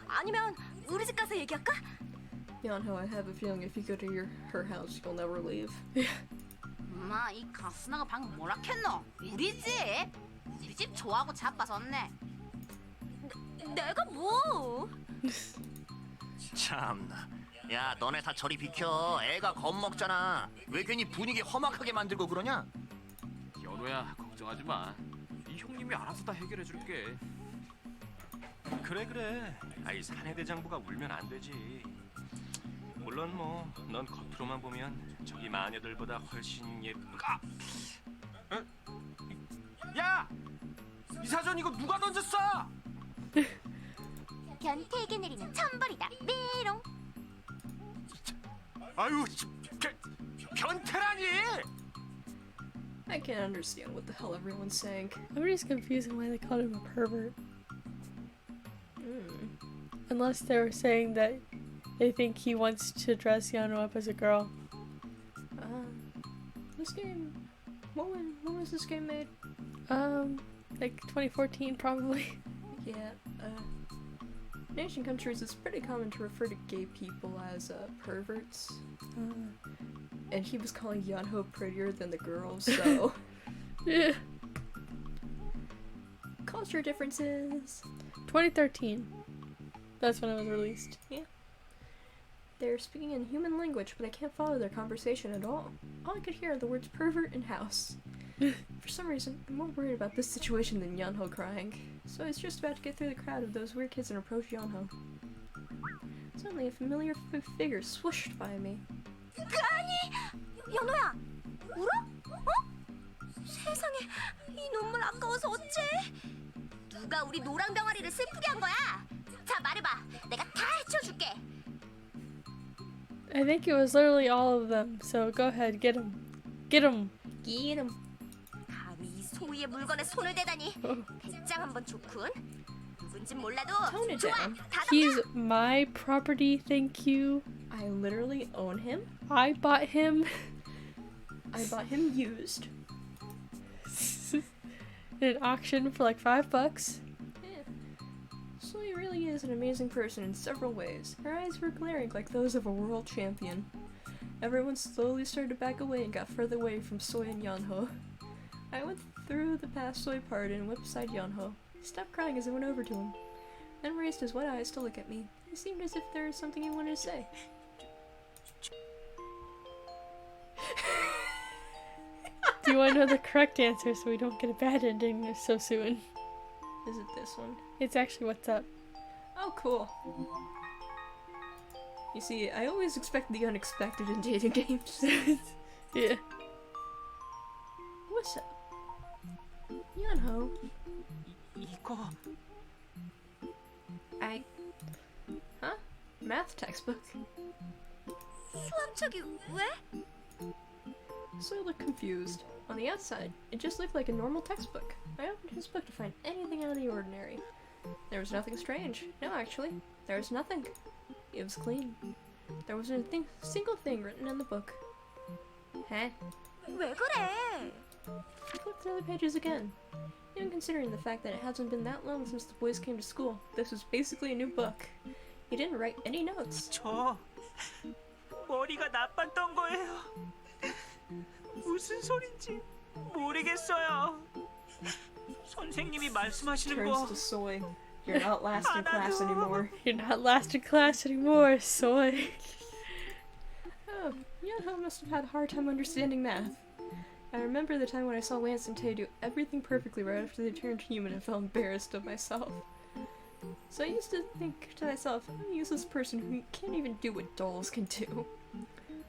아니면 우리 집 가서 얘기할까? Yeonho, I have a feeling if you go to her house, you'll never leave. 엄마, 이 가스나가 방금 뭐라 했노? 우리 집? 우리 집 좋아하고 자빠졌네. 내가 뭐? 참나. 야, 너네 다 저리 비켜. 애가 겁먹잖아. 왜 괜히 분위기 험악하게 만들고 그러냐? 연호야, 걱정하지 마. 이 형님이 알아서 다 해결해 줄게. 그래. 아이 사내대장부가 울면 안 되지. 물론 뭐 넌 겉으로만 보면 저기 마녀들보다 훨씬 예쁘가. 어? 야! 이 사전 이거 누가 던졌어? 변태에게 내리는 천벌이다. 메롱. 아유, 변태라니! I can't understand what the hell everyone's saying. I'm just confused on why they called him a pervert. Unless they were saying that they think he wants to dress Yeonho up as a girl. This game... When was this game made? Like 2014 probably. Yeah, in Asian countries it's pretty common to refer to gay people as, perverts. And he was calling Yeonho prettier than the girls, so... Yeah. Culture differences! 2013. That's when it was released. Yeah. They're speaking in human language, but I can't follow their conversation at all. All I could hear are the words pervert and house. For some reason, I'm more worried about this situation than Yeonho crying, so I was just about to get through the crowd of those weird kids and approach Yeonho. Suddenly, a familiar figure swooshed by me. 아니, 연호야, 울어? 어? 세상에, 이 눈물 아까워서 어째? 누가 우리 노랑 병아리를 슬프게 한 거야? 자, 말해봐. 내가 다 해쳐줄게. I think it was literally all of them, so go ahead, get him. Get him. Get him. 감히 이 소희의 물건에 손을 대다니. 배짱 한번 좋군. 누군진 몰라도 Tone it 좋아. down. 다 He's my property, thank you. I literally own him. I bought him. I bought him used. In an auction for like $5. Yeah. Soy really is an amazing person in several ways. Her eyes were glaring like those of a world champion. Everyone slowly started to back away and got further away from Soy and Yeonho. I went through the past Soy part and went beside Yeonho. He stopped crying as I went over to him, then raised his wet eyes to look at me. He seemed as if there was something he wanted to say. Do you want to know the correct answer so we don't get a bad ending so soon? Is it this one? It's actually what's up. Oh, cool. You see, I always expect the unexpected in dating games. Yeah. What's up? Yeonho. 이거 Huh? Math textbook. 수학책이 왜? So I looked confused. On the outside, it just looked like a normal textbook. I opened his book to find anything out of the ordinary. There was nothing strange. No, actually, there was nothing. It was clean. There wasn't a single thing written in the book. Huh? 왜 그래? I flipped through the pages again. Even considering the fact that it hasn't been that long since the boys came to school, this was basically a new book. He didn't write any notes. 저 머리가 나빴던 거예요. 무슨 소린지 모르겠어요. 선생님이 말씀하시는 Turns 거 to Soy. You're not last in class anymore. You're not last in class anymore, Soy. Oh, Yeonho must have had a hard time understanding math. I remember the time when I saw Lance and Tay do everything perfectly right after they turned human and felt embarrassed of myself. So I used to think to myself, I'm a useless person who can't even do what dolls can do.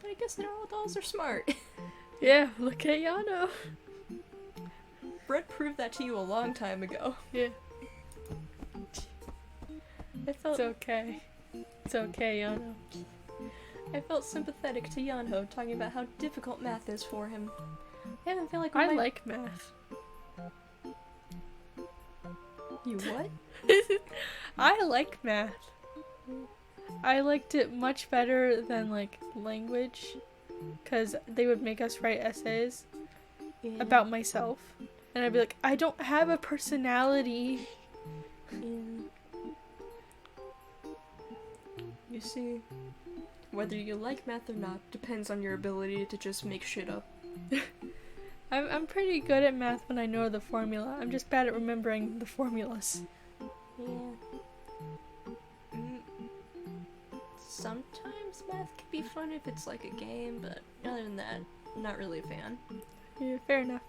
But I guess not all dolls are smart. Yeah, look at Yeonho. Brett proved that to you a long time ago. Yeah. I felt It's okay. It's okay, Yeonho. I felt sympathetic to Yeonho talking about how difficult math is for him. I even feel like I like math. You what? I like math. I liked it much better than like language, because they would make us write essays Yeah. about myself, and I'd be like, I don't have a personality. Yeah. You see, whether you like math or not depends on your ability to just make shit up. I'm pretty good at math when I know the formula. I'm just bad at remembering the formulas. Yeah. Sometimes math can be fun if it's like a game, but other than that, I'm not really a fan. Yeah, fair enough.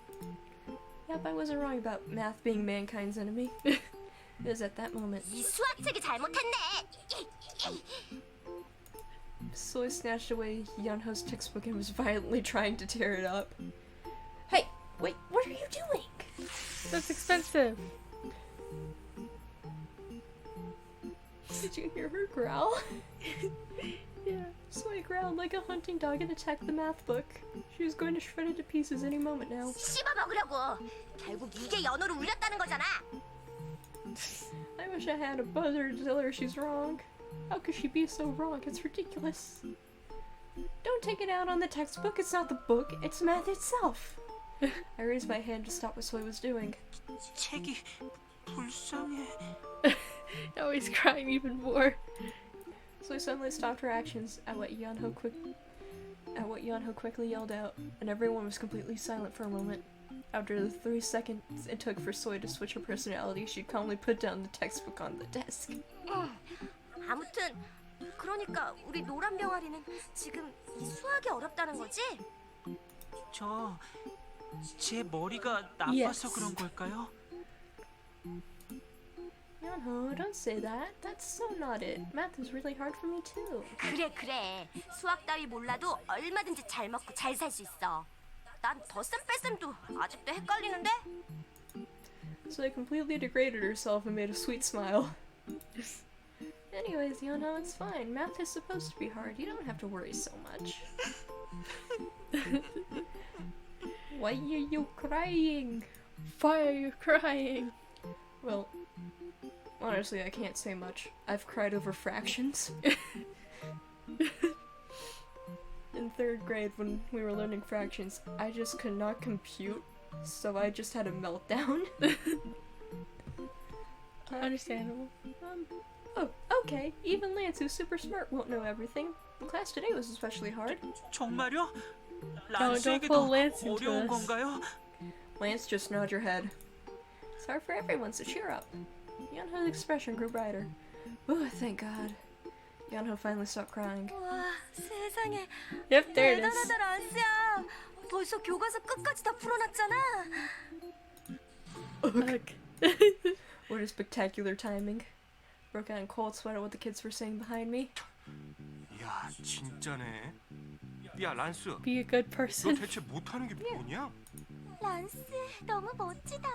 Yep, I wasn't wrong about math being mankind's enemy. It was at that moment. 이 수학책이 잘못했네. Soy snatched away Yeonho's textbook and was violently trying to tear it up. Hey, wait, what are you doing? That's expensive. Did you hear her growl? Yeah. Soy growled like a hunting dog and attacked the math book. She was going to shred it to pieces any moment now. 씹어 먹으려고. 결국 이게 연호를 울렸다는 거잖아. I wish I had a buzzer to tell her she's wrong. How could she be so wrong? It's ridiculous. Don't take it out on the textbook. It's not the book. It's math itself. I raised my hand to stop what Soy was doing. 책이 불쌍해. Now he's crying even more. Soy suddenly stopped her actions at what Yeonho quickly yelled out, and everyone was completely silent for a moment. After the 3 seconds it took for Soy to switch her personality, she calmly put down the textbook on the desk. 아무튼 그러니까 우리 노란 병아리는 지금 이 수학이 어렵다는 거지? 제 머리가 나빠서 Yes. 그런 걸까요? Yeonho, don't say that. That's so not it. Math is really hard for me too. 그래. 수학 따위 몰라도 얼마든지 잘 먹고 잘 살 수 있어. 난 덧셈 뺄셈도 아직도 헷갈리는데? So I completely degraded herself and made a sweet smile. Anyways, Yeonho, it's fine. Math is supposed to be hard. You don't have to worry so much. Why are you crying? Why are you crying? Well, honestly, I can't say much. I've cried over fractions. In 3rd grade, when we were learning fractions, I just could not compute, so I just had a meltdown. Understandable. Oh, okay. Even Lance, who's super smart, won't know everything. The class today was especially hard. 정말요? Don't 란스에게도 pull Lance into 어려운 this. 건가요? Lance, just nod your head. It's hard for everyone, so cheer up. Yeonho's expression grew brighter. Oh, thank God. Yeonho finally stopped crying. 와, 세상에. Yep, there it is. 대단하다, 란스야. 벌써 교과서 끝까지 다 풀어놨잖아. Ugh. What a spectacular timing. Broke out in cold sweat at what the kids were saying behind me. 야, 진짜네. 야, 란스. Be a good 너 person. 대체 못하는 게 뭐냐? 란스, 너무 멋지다.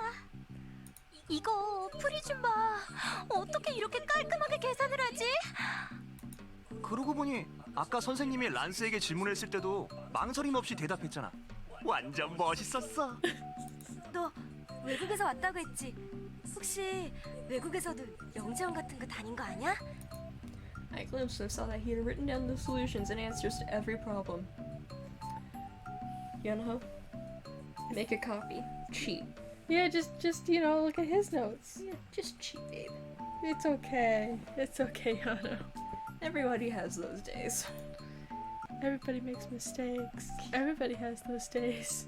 이거 풀이 좀 봐. 어떻게 이렇게 깔끔하게 계산을 하지? 그러고 보니 아까 선생님이 란스에게 질문했을 때도 망설임 없이 대답했잖아. 완전 멋있었어. 너 외국에서 왔다고 했지? 혹시 외국에서도 영재원 같은 거 다닌 거 아니야? I glimpsed and saw that he had written down the solutions and answers to every problem. Yeonho, make a copy. Cheat. Yeah, just look at his notes. Yeah, just cheat, babe. It's okay. It's okay, Yeonho. Everybody has those days. Everybody makes mistakes. Everybody has those days.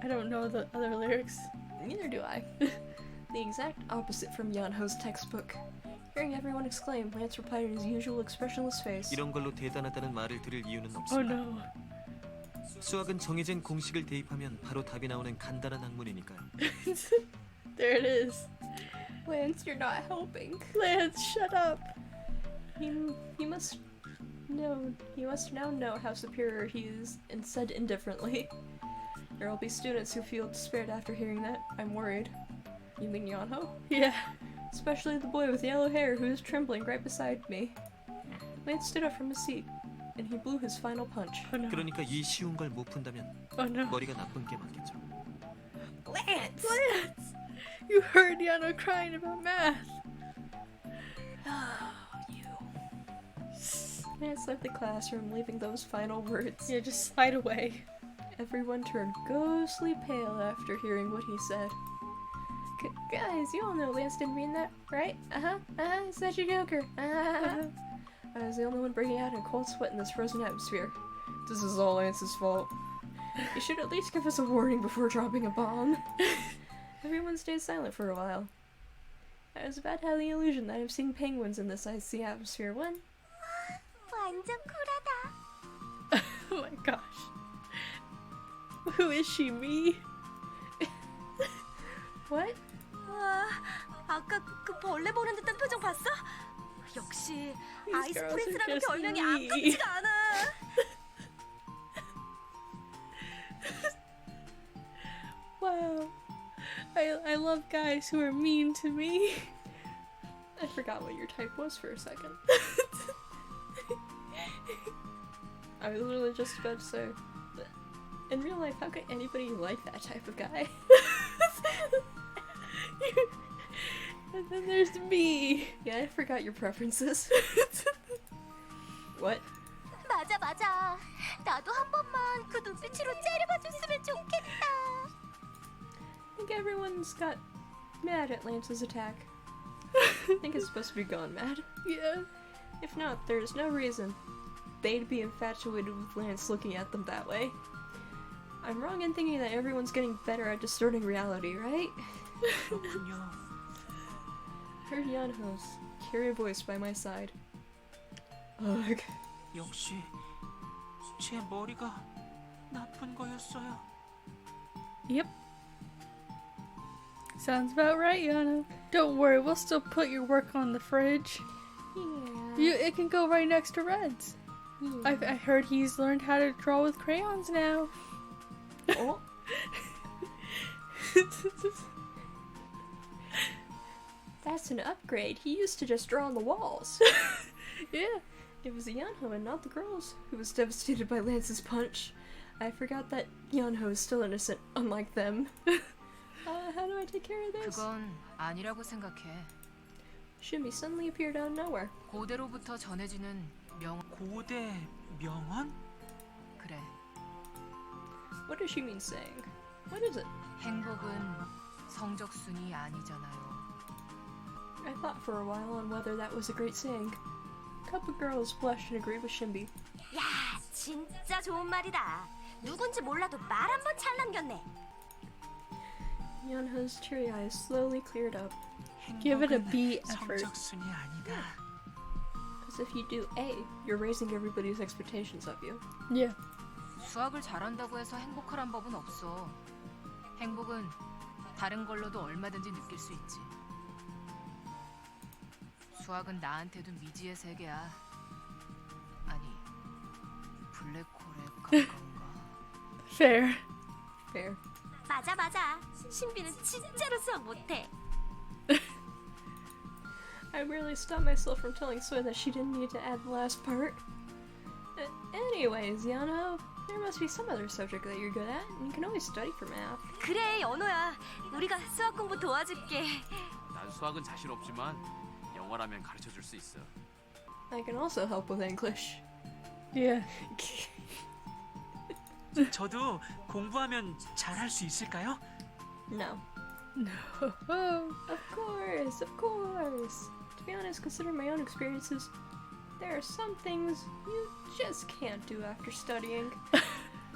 I don't know the other lyrics. Neither do I. The exact opposite from Yeonho's textbook. Hearing everyone exclaim, Lance replied in his usual expressionless face. 이런 걸로 대단하다는 말을 들을 이유는 Oh 없습니다. no. 수학은 정해진 공식을 대입하면 바로 답이 나오는 간단한 학문이니까요. There it is. Lance, you're not helping. Lance, shut up. He must know. He must now know how superior he is, and said indifferently. There will be students who feel despaired after hearing that. I'm worried. You mean Yeonho? Yeah. Especially the boy with yellow hair who is trembling right beside me. Lance stood up from his seat, and he blew his final punch. Oh no. 그러니까 이 쉬운 걸 못 푼다면 Oh no. 머리가 나쁜 게 맞겠죠. Lance! Lance! You heard Yeonho crying about math. Lance left the classroom, leaving those final words. Yeah, just slide away. Everyone turned ghostly pale after hearing what he said. Guys, you all know Lance didn't mean that, right? Such a joker. I was the only one breaking out in cold sweat in this frozen atmosphere. This is all Lance's fault. You should at least give us a warning before dropping a bomb. Everyone stayed silent for a while. I was about to have the illusion that I've seen penguins in this icy atmosphere when... 완전 쿨하다. Oh my gosh. Who is she, me? What? 와, 아까 그 벌레 보는 듯한 표정 봤어? 역시 아이스 girls are 프린스라는 just 별명이 me. 아깝지가 않아. Wow. I love guys who are mean to me. I forgot what your type was for a second. I was literally just about to say, but in real life, how could anybody like that type of guy? And then there's me. Yeah, I forgot your preferences. What? 맞아. 나도 한 번만 그 눈빛으로 째려봐줬으면 좋겠다. I think everyone's got mad at Lance's attack. I think it's supposed to be gone mad. Yeah. If not, there's no reason they'd be infatuated with Lance looking at them that way. I'm wrong in thinking that everyone's getting better at distorting reality, right? 그렇군요. Heard Yeonho's curious voice by my side. Ugh. 역시 제 머리가 나쁜 거였어요. Yep. Sounds about right, Yeonho. Don't worry, we'll still put your work on the fridge. Yeah. It can go right next to Red's. I heard he's learned how to draw with crayons now. Oh. That's an upgrade. He used to just draw on the walls. Yeah. It was Yeonho and not the girls who was devastated by Lance's punch. I forgot that Yeonho is still innocent, unlike them. How do I take care of this? 그건 아니라고 생각해. Shimmy suddenly appeared out of nowhere. 고대로부터 전해지는 고대 명언? 그래. What does she mean saying? What is it? 행복은 성적순이 아니잖아요. I thought for a while on whether that was a great saying. A couple girls blushed and agreed with Shimby. 야, 진짜 좋은 말이다. 누군지 몰라도 말 한 번 잘 남겼네. Yeonho's teary eyes slowly cleared up. Give it a B effort. 성적순이 아니다. Because if you do A, you're raising everybody's expectations of you. Yeah. 수학을 잘한다고 해서 행복하란 법은 없어. 행복은 다른 걸로도 얼마든지 느낄 수 있지. 수학은 나한테도 미지의 세계야. 아니, 블랙홀에 가까운가. Fair. Fair. 맞아. 신비는 진짜로 수학 못해. I really stopped myself from telling Soy that she didn't need to add the last part. Anyways, Yeonho, there must be some other subject that you're good at, and you can always study for math. 그래, 연호야. 우리가 수학 공부 도와줄게. 난 수학은 자신 없지만 영어라면 가르쳐 줄 수 있어. I can also help with English. Yeah. 저도 공부하면 잘할 수 있을까요? No. No. Of course. To be honest, considering my own experiences, there are some things you just can't do after studying.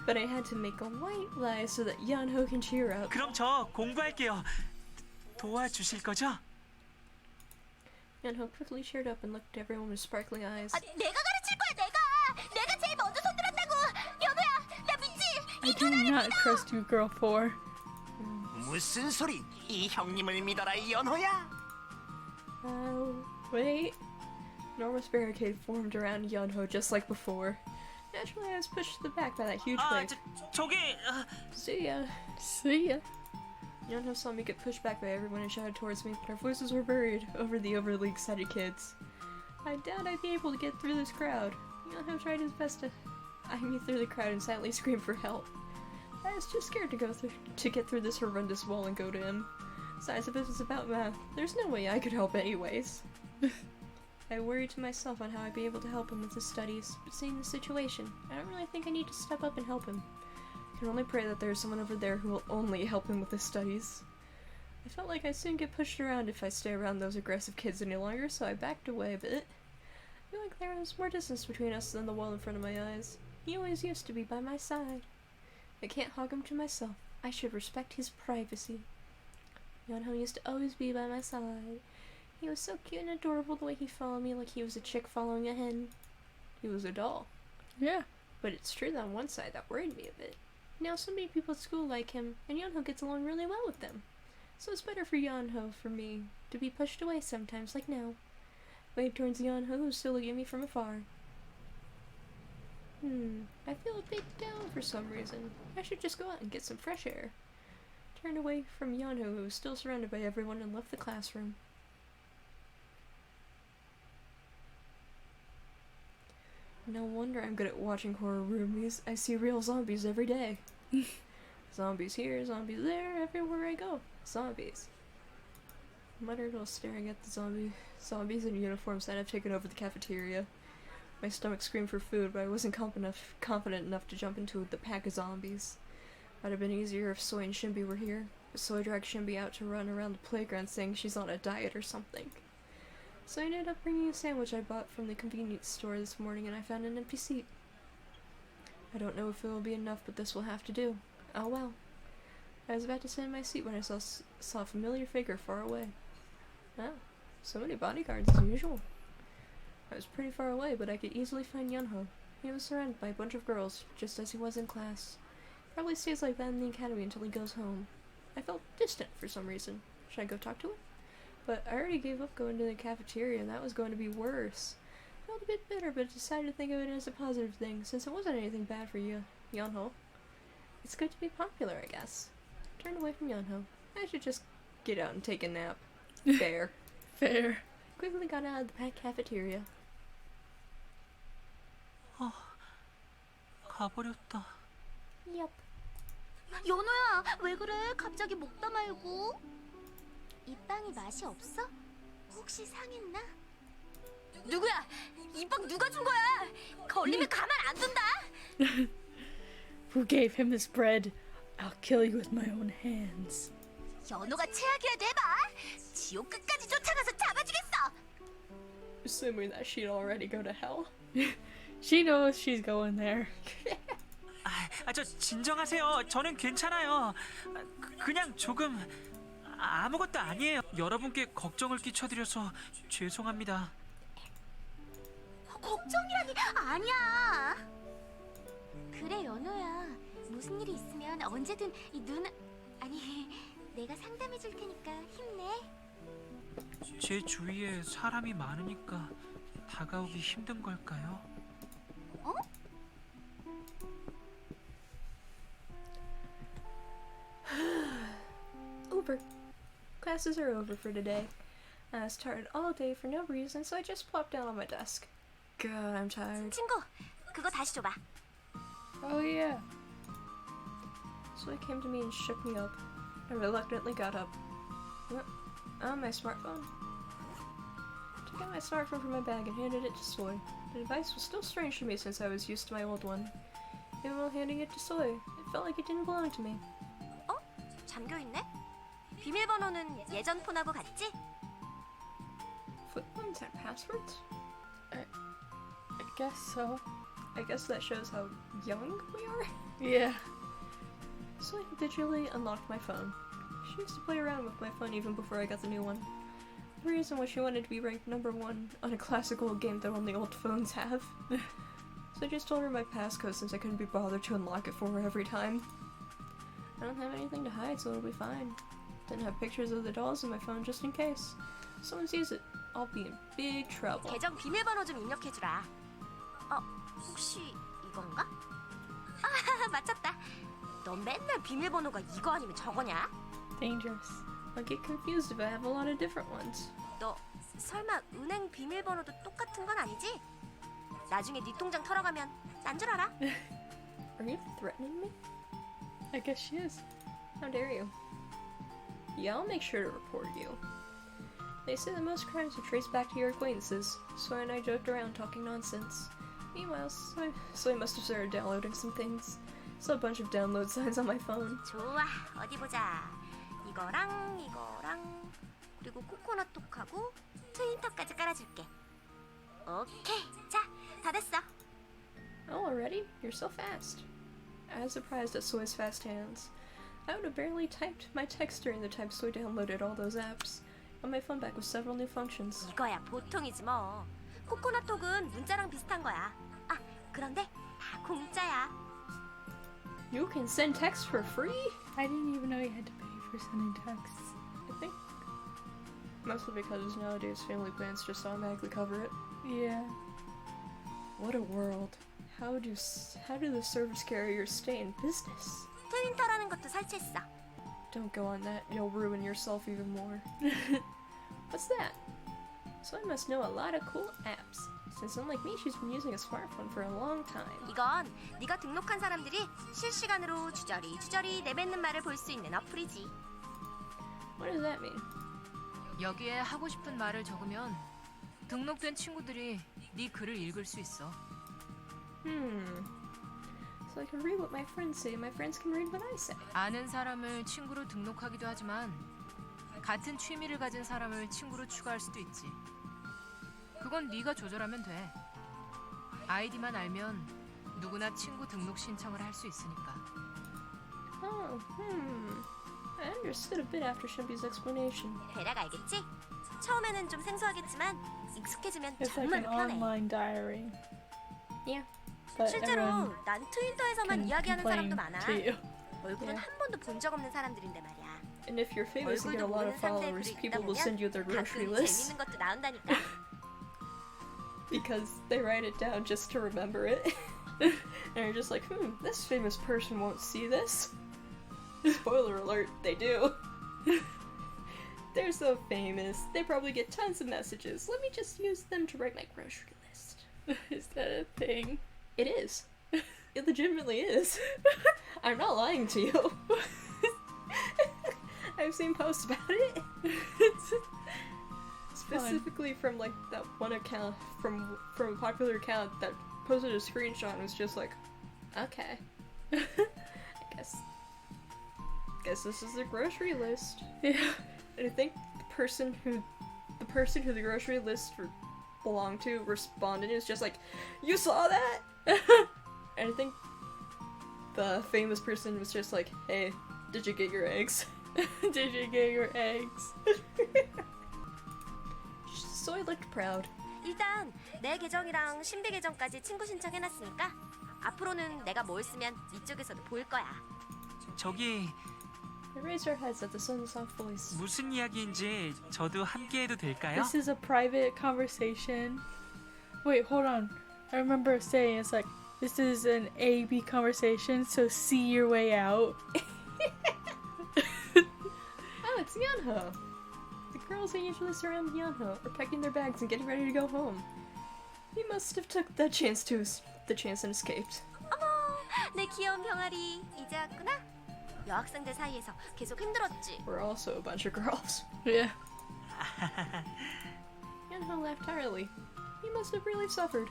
But I had to make a white lie so that Yeonho can cheer up. 그럼 저 공부할게요. 도와주실 거죠? Yeonho quickly cheered up and looked at everyone with sparkling eyes. 내가 가르칠 거야, 내가 제일 먼저 손들었다고. 연호야, 나 믿지? I do not trust you, girl 4. 무슨 소리? 이 형님을 믿어라, 연호야. Wait. Enormous barricade formed around Yeonho just like before. Naturally, I was pushed to the back by that huge wave. 저기 See ya. See ya. Yeonho saw me get pushed back by everyone and shouted towards me, but our voices were buried over the overly excited kids. I doubt I'd be able to get through this crowd. Yeonho tried his best to eye me through the crowd and silently scream for help. I was too scared to get through this horrendous wall and go to him. Besides, if it was about math, there's no way I could help anyways. I worried to myself on how I'd be able to help him with his studies, but seeing the situation, I don't really think I need to step up and help him. I can only pray that there's someone over there who will only help him with his studies. I felt like I'd soon get pushed around if I stay around those aggressive kids any longer, so I backed away a bit. I feel like there was more distance between us than the wall in front of my eyes. He always used to be by my side. I can't hug him to myself. I should respect his privacy. Yeonho used to always be by my side. He was so cute and adorable the way he followed me like he was a chick following a hen. He was a doll. Yeah. But it's true that on one side that worried me a bit. Now so many people at school like him, and Yeonho gets along really well with them. So it's better for Yeonho, for me, to be pushed away sometimes, like now. Waved towards Yeonho, who's still looking at me from afar. I feel a bit down for some reason. I should just go out and get some fresh air. Turned away from Yeonho, who was still surrounded by everyone, and left the classroom. No wonder I'm good at watching horror movies. I see real zombies every day. Zombies here, zombies there, everywhere I go. Zombies. I muttered while staring at the zombies in uniforms that have taken over the cafeteria. My stomach screamed for food, but I wasn't confident enough to jump into the pack of zombies. Might have been easier if Soy and Shimby were here, but Soy dragged Shimby out to run around the playground saying she's on a diet or something. So I ended up bringing a sandwich I bought from the convenience store this morning, and I found an empty seat. I don't know if it will be enough, but this will have to do. Oh well. I was about to sit in my seat when I saw a familiar figure far away. Oh, so many bodyguards as usual. I was pretty far away, but I could easily find Yeonho. He was surrounded by a bunch of girls, just as he was in class. Probably stays like that in the academy until he goes home. I felt distant for some reason. Should I go talk to him? But I already gave up going to the cafeteria, and that was going to be worse. I felt a bit bitter, but decided to think of it as a positive thing, since it wasn't anything bad for Yeonho. It's good to be popular, I guess. Turned away from Yeonho. I should just get out and take a nap. Fair. Fair. Quickly got out of the cafeteria. 가버렸다. Yup. 연호야, 왜 그래? 갑자기 먹다 말고. 이 빵이 맛이 없어? 혹시 상했나? 누구야? 이 빵 누가 준 거야? 걸리면 가만 안 둔다. Who gave him this bread? I'll kill you with my own hands. 연호가 최악이라도 해봐. 지옥 끝까지 쫓아가서 잡아주겠어. Assuming that she'd already go to hell. She knows she's going there. 저 진정하세요. 저는 괜찮아요. 그냥 조금 아무것도 아니에요. 여러분께 걱정을 끼쳐드려서 죄송합니다. 걱정이라니 아니야. 그래 연호야. 무슨 일이 있으면 언제든 이 누나 아니 내가 상담해 줄 테니까 힘내. 제 주위에 사람이 많으니까 다가오기 힘든 걸까요? 어? Over. Classes are over for today. I was tired all day for no reason, so I just plopped down on my desk. God, I'm tired. 친구, 그거 다시 줘봐. Oh yeah. So he came to me and shook me up. I reluctantly got up. Oh, my smartphone. Took out my smartphone from my bag and handed it to Soy. The device was still strange to me since I was used to my old one. Even while handing it to Soy, it felt like it didn't belong to me. 어? 잠겨 있네? 비밀번호는 예전 폰하고 같지? Flip phones have passwords? I guess so. I guess that shows how young we are. Yeah. So I digitally unlocked my phone. She used to play around with my phone even before I got the new one. The reason why she wanted to be ranked #1 on a classical game that only old phones have. So I just told her my passcode since I couldn't be bothered to unlock it for her every time. I don't have anything to hide, so it'll be fine. Didn't have pictures of the dolls in my phone just in case. If someone sees it, I'll be in big trouble. 계정 비밀번호 좀 입력해주라. 혹시 이건가? 아, 맞췄다. 너 맨날 비밀번호가 이거 아니면 저거냐? Dangerous. I'll get confused if I have a lot of different ones. 너 설마 은행 비밀번호도 똑같은 건 아니지? 나중에 네 통장 털어가면 난 줄 알아? Are you threatening me? I guess she is. How dare you? Yeah, I'll make sure to report you. They say that most crimes are traced back to your acquaintances, so and I joked around talking nonsense. Meanwhile, Soy must have started downloading some things. Saw a bunch of download signs on my phone. 좋아, 어디 보자. 이거랑 그리고 코코넛 톡하고 트윈터까지 깔아줄게. 오케이, 자, 다 됐어. Oh, already? You're so fast. I was surprised at Soy's fast hands. I would have barely typed my text during the time Soy downloaded all those apps. On my phone back with several new functions. 이거야 보통이지 뭐. 코코넛 톡은 문자랑 비슷한 거야. 아, 그런데 다 공짜야. You can send text for free? I didn't even know you had to pay for sending texts. I think mostly because nowadays family plans just automatically cover it. Yeah. What a world. How do the service carriers stay in business? 트윈터라는 것도 설치했어. Don't go on that, you'll ruin yourself even more. What's that? So I must know a lot of cool apps. Since unlike me, she's been using a smartphone for a long time. 이건 네가 등록한 사람들이 실시간으로 주저리 내뱉는 말을 볼 수 있는 어플이지. What does that mean? 여기에 하고 싶은 말을 적으면 등록된 친구들이 네 글을 읽을 수 있어. So I can read what my friends say, and my friends can read what I say. 아는 사람을 친구로 등록하기도 하지만 같은 취미를 가진 사람을 친구로 추가할 수도 있지. 그건 네가 조절하면 돼. 아이디만 알면 누구나 친구 등록 신청을 할 수 있으니까. Oh, I understood a bit after Shimby's explanation. 대략 알겠지? 처음에는 좀 생소하겠지만 익숙해지면 It's like 정말로 an 편해. online diary. Yeah. But 실제로 everyone 난 트윈터에서만 can 이야기하는 complain 사람도 많아. to you. 얼굴은 한 번도 본 적 없는 사람들인데 말이야. And if you're famous and get a 얼굴도 lot of 모르는 사람들의 followers, 글을 읽다 people will 보면 send you their grocery 가끔 list 재밌는 것도 나온다니까. because they write it down just to remember it. And you're just like, this famous person won't see this. Spoiler alert, they do. They're so famous. They probably get tons of messages. Let me just use them to write my grocery list. Is that a thing? It is. It legitimately is. I'm not lying to you. I've seen posts about it. Specifically from like that one account from a popular account that posted a screenshot and was just like, okay. I guess this is the grocery list. Yeah. And I think the person who the grocery list belonged to responded is just like, you saw that? And I think the famous person was just like, hey, did you get your eggs? Did you get your eggs? Soy looked proud. 일단 내 계정이랑 신비 계정까지 친구 신청해놨으니까 앞으로는 내가 뭘 쓰면 이쪽에서도 보일 거야. 저기 They raised our heads at the sun's soft voice. 무슨 이야기인지 저도 함께해도 될까요? This is a private conversation. Wait, hold on. I remember saying it's like, this is an A-B conversation, so see your way out. Oh, it's Yeonho. The girls that usually surround Yeonho are packing their bags and getting ready to go home. He must have took the chance and escaped. 어머, 내 귀여운 병아리 이제 왔구나. 여학생들 사이에서 계속 힘들었지. We're also a bunch of girls. Yeah. Yeonho laughed tiredly. He must have really suffered.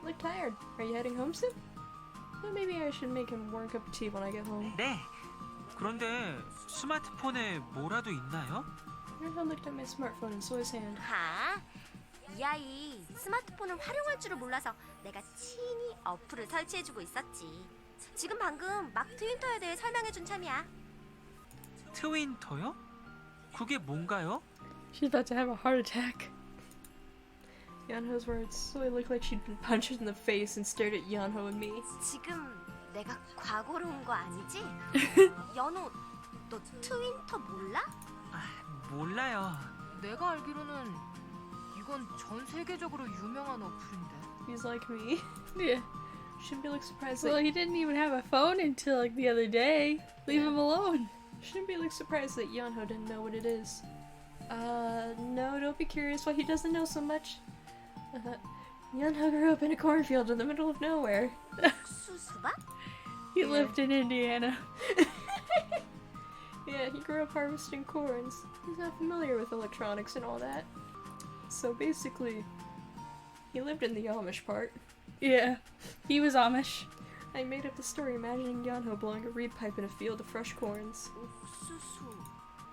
Look tired. Are you heading home soon? Well, maybe I should make him a warm cup of tea when I get home. 네. 그런데 스마트폰에 뭐라도 있나요? Yeonho looked at my smartphone and saw his hand. 하, 이 아이 스마트폰을 활용할 줄을 몰라서 내가 친히 어플을 설치해주고 있었지. 지금 방금 막 트윈터에 대해 설명해준 참이야. 트윈터요? 그게 뭔가요? She's about to have a heart attack. Yeonho's words. Soy looked like she'd been punched in the face and stared at Yeonho and me. 지금 내가 과거로 온 거 아니지? 연호, 너 트윈터 몰라? 몰라요. 내가 알기로는 이건 전 세계적으로 유명한 어플인데. He's like me. Yeah. Shouldn't be like surprised Well, that he didn't even have a phone until like the other day. Leave him alone. shouldn't be like surprised that Yeonho didn't know what it is. No, don't be curious why he doesn't know so much. Yeonho grew up in a cornfield in the middle of nowhere. 수수박? He lived in Indiana. Yeah, he grew up harvesting corns. He's not familiar with electronics and all that. So basically, he lived in the Amish part. Yeah. He was Amish. I made up the story imagining Yeonho blowing a reed pipe in a field of fresh corns. 옥수수.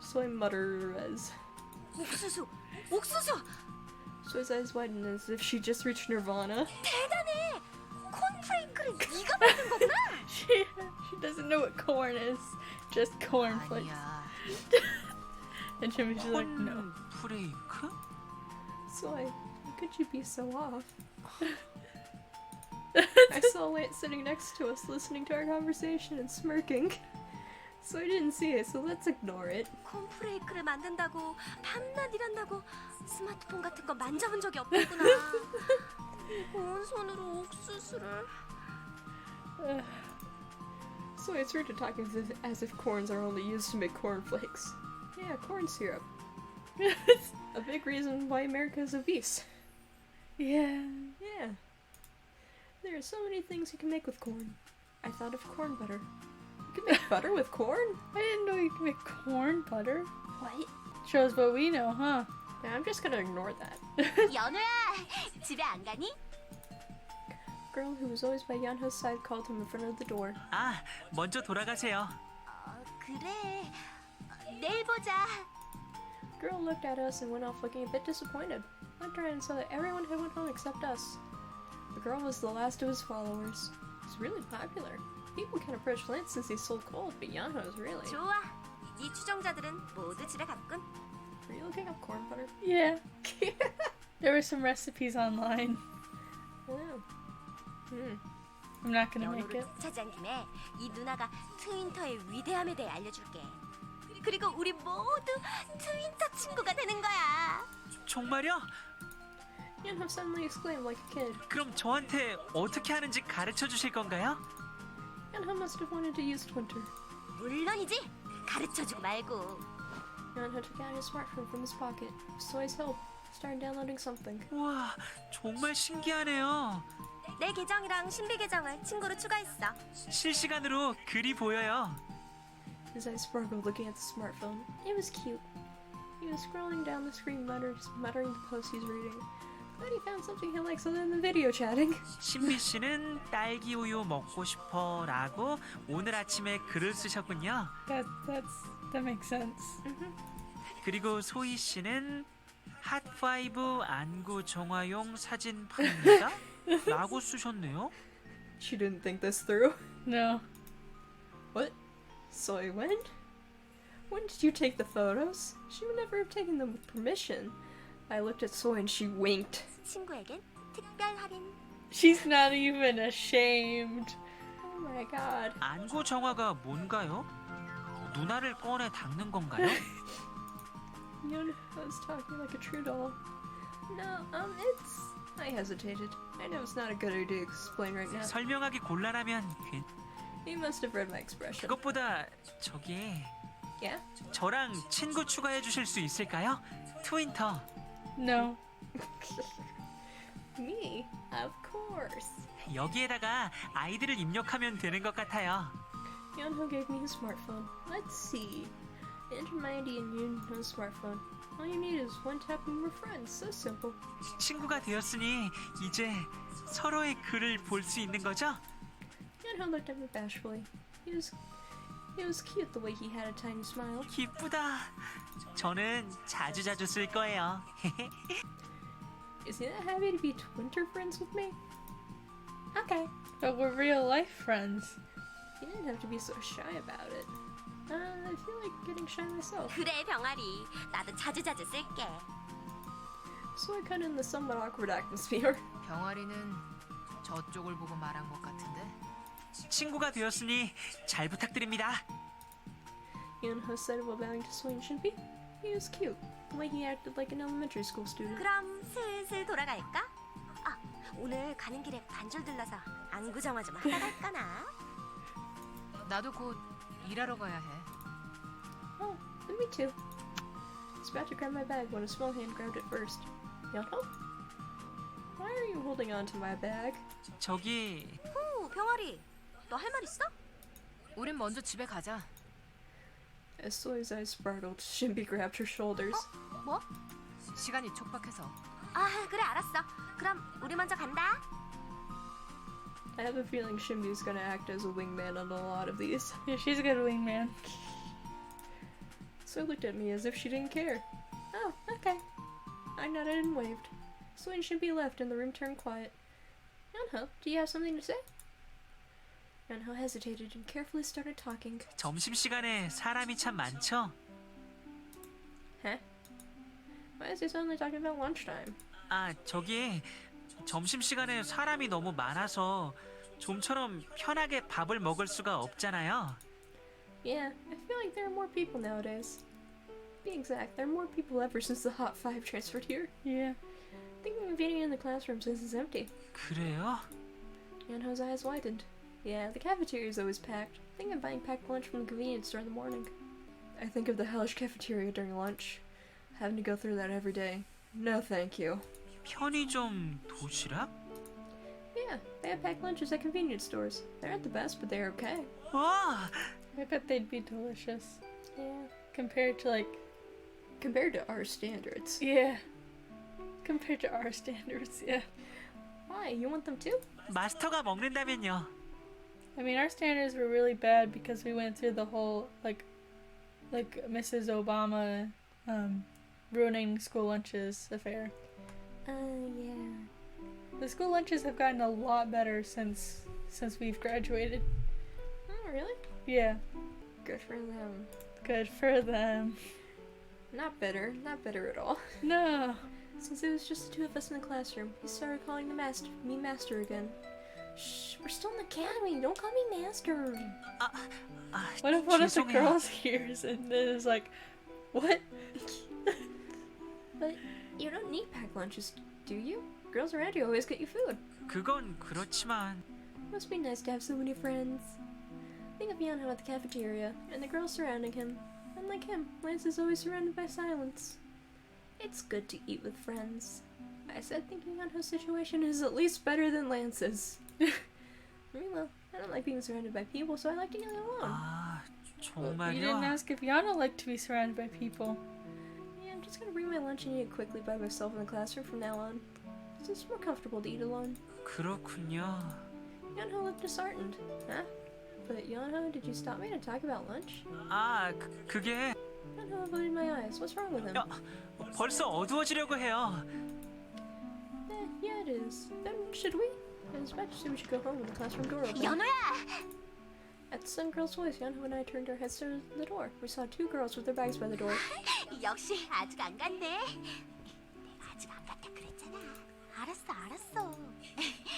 So I mutter as 옥수수. 옥수수. Soy's eyes widened as if she just reached nirvana. 대단해. 콘프레이크를 네가 만든 거구나. She doesn't know what corn is. Just cornflakes. 아니야. And Jimmy's just like, no. 콘프레이크? Soy, how could you be so off? I saw Lance sitting next to us listening to our conversation and smirking. So I didn't see it, so let's ignore it. 콘프레이크를 만든다고 밤낮 일한다고 스마트폰 같은 거 만져본 적이 없구나. 온 손으로 옥수수를. So I started talking as if corns are only used to make cornflakes. Yeah, corn syrup. A big reason why America is obese. Yeah. Yeah. There are so many things you can make with corn. I thought of corn butter. You can make butter with corn? I didn't know you could make corn butter. What? Shows what we know, huh? Yeah, I'm just gonna ignore that. 연우야, 집에 안 가니? Girl who was always by Yeonho's side called him in front of the door. 아, 먼저 돌아가세요. 그래. 내일 보자. Girl looked at us and went off looking a bit disappointed. I turned and saw that everyone had went home except us. The girl was the last of his followers. He's really popular. People can approach Lance since he's so cold, but Yeonho is really. 좋아. 이 추종자들은 모두 집에 갔군. Are you looking up corn butter? Yeah. There were some recipes online. Oh. I'm not gonna make 연호를 it. 차지한 김에 이 누나가 트윈터의 위대함에 대해 알려줄게. 그리고 우리 모두 트윈터 친구가 되는 거야. 정말요? Yeonho suddenly exclaimed like a kid. 그럼 저한테 어떻게 하는지 가르쳐 주실 건가요? Yeonho must have wanted to use Twitter. 물론이지. 가르쳐주고 말고. Yeonho took out his smartphone from his pocket. With Soi's help, started downloading something. 우와, 정말 신기하네요. 내 계정이랑 신비 계정을 친구로 추가했어. 실시간으로 글이 보여요. His eyes sparkled looking at the smartphone. It was cute. He was scrolling down the screen muttering the post he's reading. Glad he found something he likes other than video chatting. 신비 씨는 딸기 우유 먹고 싶어라고 오늘 아침에 글을 쓰셨군요. That makes sense. 그리고 소희 씨는 핫5 안구 정화용 사진 파입니다. 라고 쓰셨네요. She didn't think this through. No. What? Soy, when? When did you take the photos? She would never have taken them with permission. I looked at Soy and she winked. 친구에겐 특별 할인. She's not even ashamed. Oh my god. 안구 정화가 뭔가요? 누나를 꺼내 닦는 건가요? Yeonho was talking like a true doll. No, it's... I hesitated. I know it's not a good idea to explain right now. 설명하기 곤란하면 You must have read my expression. 그것보다 저기 Yeah? 저랑 친구 추가해 주실 수 있을까요? 트윈터. No. Me? Of course. 여기에다가 아이디를 입력하면 되는 것 같아요. Yeonho gave me his smartphone. Let's see. Enter my ID in Yeonho's smartphone. All you need is one tap and we're friends. So simple. 친구가 되었으니 이제 서로의 글을 볼 수 있는 거죠? Yeonho looked at me bashfully. He was cute the way he had a tiny smile. 기쁘다. 저는 자주자주 쓸 거예요. Is he that happy to be Twitter friends with me? Okay. But we're real life friends. You didn't have to be so shy about it. I feel like getting shy myself. 그래 병아리. 나도 자주자주 쓸게. So I cut in the somewhat awkward atmosphere. 병아리는 저쪽을 보고 말한 것 같은데. 친구가 되었으니 잘 부탁드립니다. Yeonho said while bowing to Soy and Shinpei. He was cute, the way he acted like an elementary school student. 그럼 슬슬 돌아갈까? 아, 오늘 가는 길에 반절 들러서 안구 정화 좀 하다 갈까나? 나도 곧 일하러 가야 해. Oh, and me too. I was about to grab my bag when a small hand grabbed it first. Yeonho? Why are you holding on to my bag? 저기 후, 병아리. 너 할 말 있어? 우린 먼저 집에 가자. As Soy's eyes sparkled, Shinpei grabbed her shoulders. 뭐? 시간이 촉박해서. 아, 그래 알았어. 그럼 우리 먼저 간다. I have a feeling Shinpei's gonna act as a wingman on a lot of these. Yeah, she's a good wingman. Soy looked at me as if she didn't care. Oh, okay. I nodded and waved. Soy and Shinpei left and the room turned quiet. Yeonho, do you have something to say? Yeonho hesitated and carefully started talking. 점심시간에 사람이 참 많죠? Huh? Why is he suddenly talking about lunchtime? 아, 저기 점심시간에 사람이 너무 많아서 좀처럼 편하게 밥을 먹을 수가 없잖아요. Yeah, I feel like there are more people nowadays. To be exact, there are more people ever since the Hot 5 transferred here. Yeah. I think we've been eating in the classroom since it's empty. 그래요? Yeonho's eyes widened. Yeah, the cafeteria is always packed. I think I'm buying packed lunch from the convenience store in the morning. I think of the hellish cafeteria during lunch. Having to go through that every day. No thank you. 편의점 도시락? Yeah, they have packed lunches at convenience stores. They aren't the best, but they're okay. 와! I bet they'd be delicious. Yeah. Compared to Compared to our standards. Yeah. Compared to our standards, yeah. Why? You want them too? 마스터가 먹는다면요. I mean, our standards were really bad because we went through the whole, like Mrs. Obama, ruining school lunches affair. Yeah. The school lunches have gotten a lot better since we've graduated. Oh, really? Yeah. Good for them. Good for them. Not bitter at all. No. Since it was just the two of us in the classroom, he started calling me master again. Shh, we're still in the academy. Don't call me master. What if one of the 죄송해요. girls hears and then is like, what? But you don't need packed lunches, do you? Girls around you always get you food. 그건 그렇지만 Must be nice to have so many friends. Think of Yeonho at the cafeteria, and the girls surrounding him. Unlike him, Lance is always surrounded by silence. It's good to eat with friends. I said thinking Yeonho's situation is at least better than Lance's. I mean, well, I don't like being surrounded by people, so I like to get alone. 아 You didn't 정말요? ask if Yeonho liked to be surrounded by people. Yeah, I'm just gonna bring my lunch and eat it quickly by myself in the classroom from now on. It's just more comfortable to eat alone. 그렇군요. Yeonho looked disheartened. Huh? But Yeonho, did you stop me to talk about lunch? 아 그게 Yeonho avoided my eyes. What's wrong with him? 벌써 어두워지려고 해요. Yeah, it is. Then should we? I was about to say we should go home when the classroom door opened. 연호야! At the some girl's voice, Yeonho and I turned our heads to the door. We saw two girls with their bags by the door. 역시 아직 안 간대. 내가 아직 안 갔다 그랬잖아. 알았어.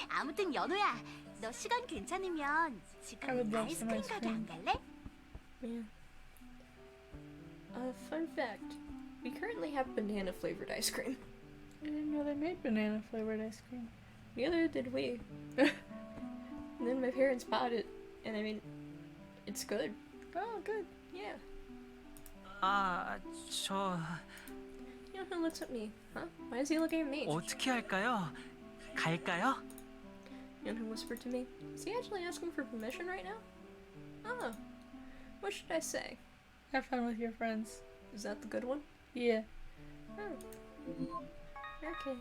아무튼 연호야, 너 시간 괜찮으면 I 지금 would love some 아이스크림 ice 가게 cream. 안 갈래? Yeah. Fun fact. We currently have banana flavored ice cream. I didn't know they made banana flavored ice cream. Neither did we. And then my parents bought it, and I mean, it's good. Oh, good. Yeah. 저 Yeonho looks at me. Huh? Why is he looking at me? 어떻게 할까요? 갈까요? Yeonho whispered to me. Is he actually asking for permission right now? Oh. What should I say? Have fun with your friends. Is that the good one? Yeah. Oh. Okay.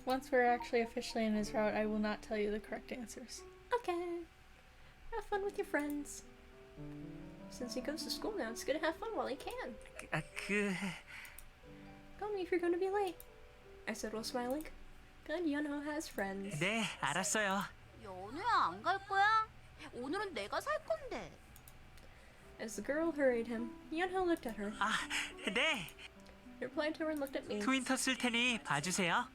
Once we're actually officially in his route, I will not tell you the correct answers. Okay. Have fun with your friends. Since he goes to school now, it's gonna have fun while he can. Call me if you're gonna be late, I said while smiling. Good, Yeonho has friends. 네, 알았어요. 연호야, 안 갈 거야? 오늘은 내가 살 건데. As the girl hurried him, Yeonho looked at her. 네. He replied to her and looked at me. 트윈터 쓸 테니 봐주세요.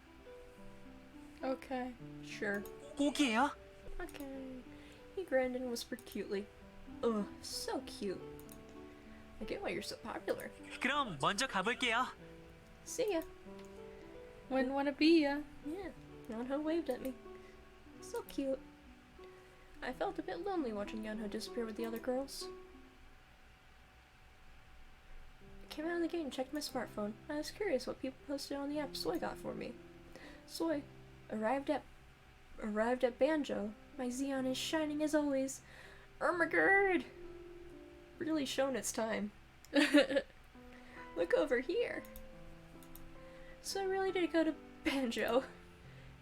Okay. Sure. 꼭이에요? Okay. He grinned and whispered cutely. Ugh, so cute. I get why you're so popular. 그럼 먼저 가볼게요. See ya. Wouldn't want to be ya. Yeah, Yeonho waved at me. So cute. I felt a bit lonely watching Yeonho disappear with the other girls. I came out of the gate and checked my smartphone. I was curious what people posted on the app Soy got for me. Soy arrived at Banjo. My Xeon is shining as always. Ermagerd! Really shown its time. Look over here. So I really did go to Banjo.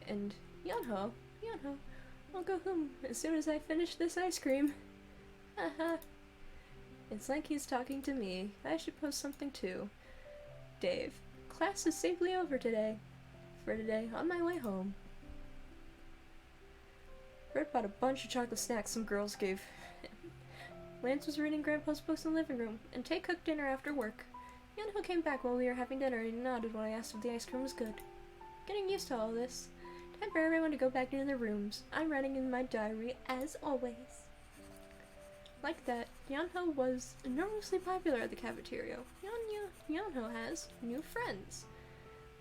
And Yeonho, I'll go home as soon as I finish this ice cream. Haha. It's like he's talking to me. I should post something too. Dave, class is safely over today. For today, on my way home. Read about a bunch of chocolate snacks some girls gave him. Lance was reading Grandpa's books in the living room, and Tay cooked dinner after work. Yeonho came back while we were having dinner and nodded when I asked if the ice cream was good. Getting used to all this. Time for everyone to go back into their rooms. I'm writing in my diary, as always. Like that, Yeonho was enormously popular at the cafeteria. Yeonho has new friends.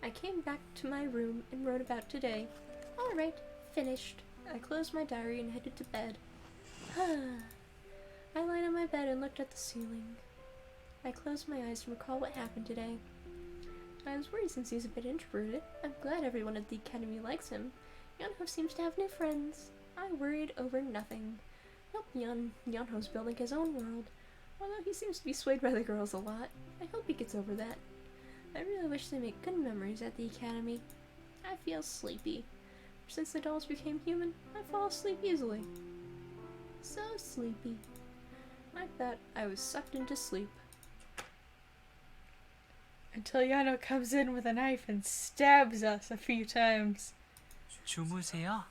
I came back to my room and wrote about today. Alright, finished. I closed my diary and headed to bed. I lied on my bed and looked at the ceiling. I closed my eyes to recall what happened today. I was worried since he's a bit introverted. I'm glad everyone at the academy likes him. Yeonho seems to have new friends. I worried over nothing. Hope Yeonho's building his own world. Although he seems to be swayed by the girls a lot. I hope he gets over that. I really wish they make good memories at the academy. I feel sleepy. Since the dolls became human, I fall asleep easily. So sleepy. I thought I was sucked into sleep. Until Yeonho comes in with a knife and stabs us a few times. 주무세요.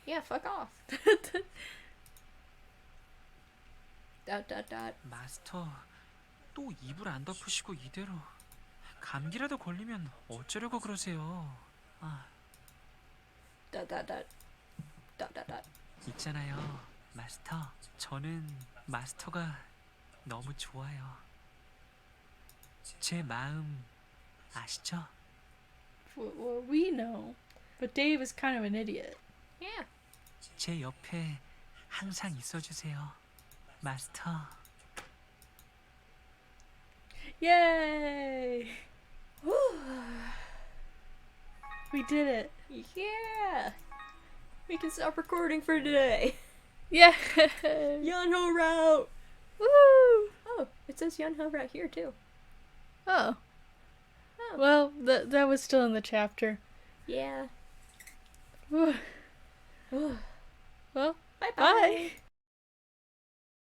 Yeah, fuck off. 마스터, 또 이불 안 덮으시고 이대로 감기라도 걸리면 어쩌려고 그러세요? 아, 있잖아요, 마스터. 저는 마스터가 너무 좋아요. 제 마음 아시죠? Well, we know. But Dave is kind of an idiot. Yeah. 제 옆에 항상 있어주세요, 마스터. Yay! We did it. Yeah. We can stop recording for today. Yeah. Yeonho route. Woo! Oh, it says Yeonho route here too. Oh. Oh. Well, that was still in the chapter. Yeah. Whew. Well, Well, bye bye.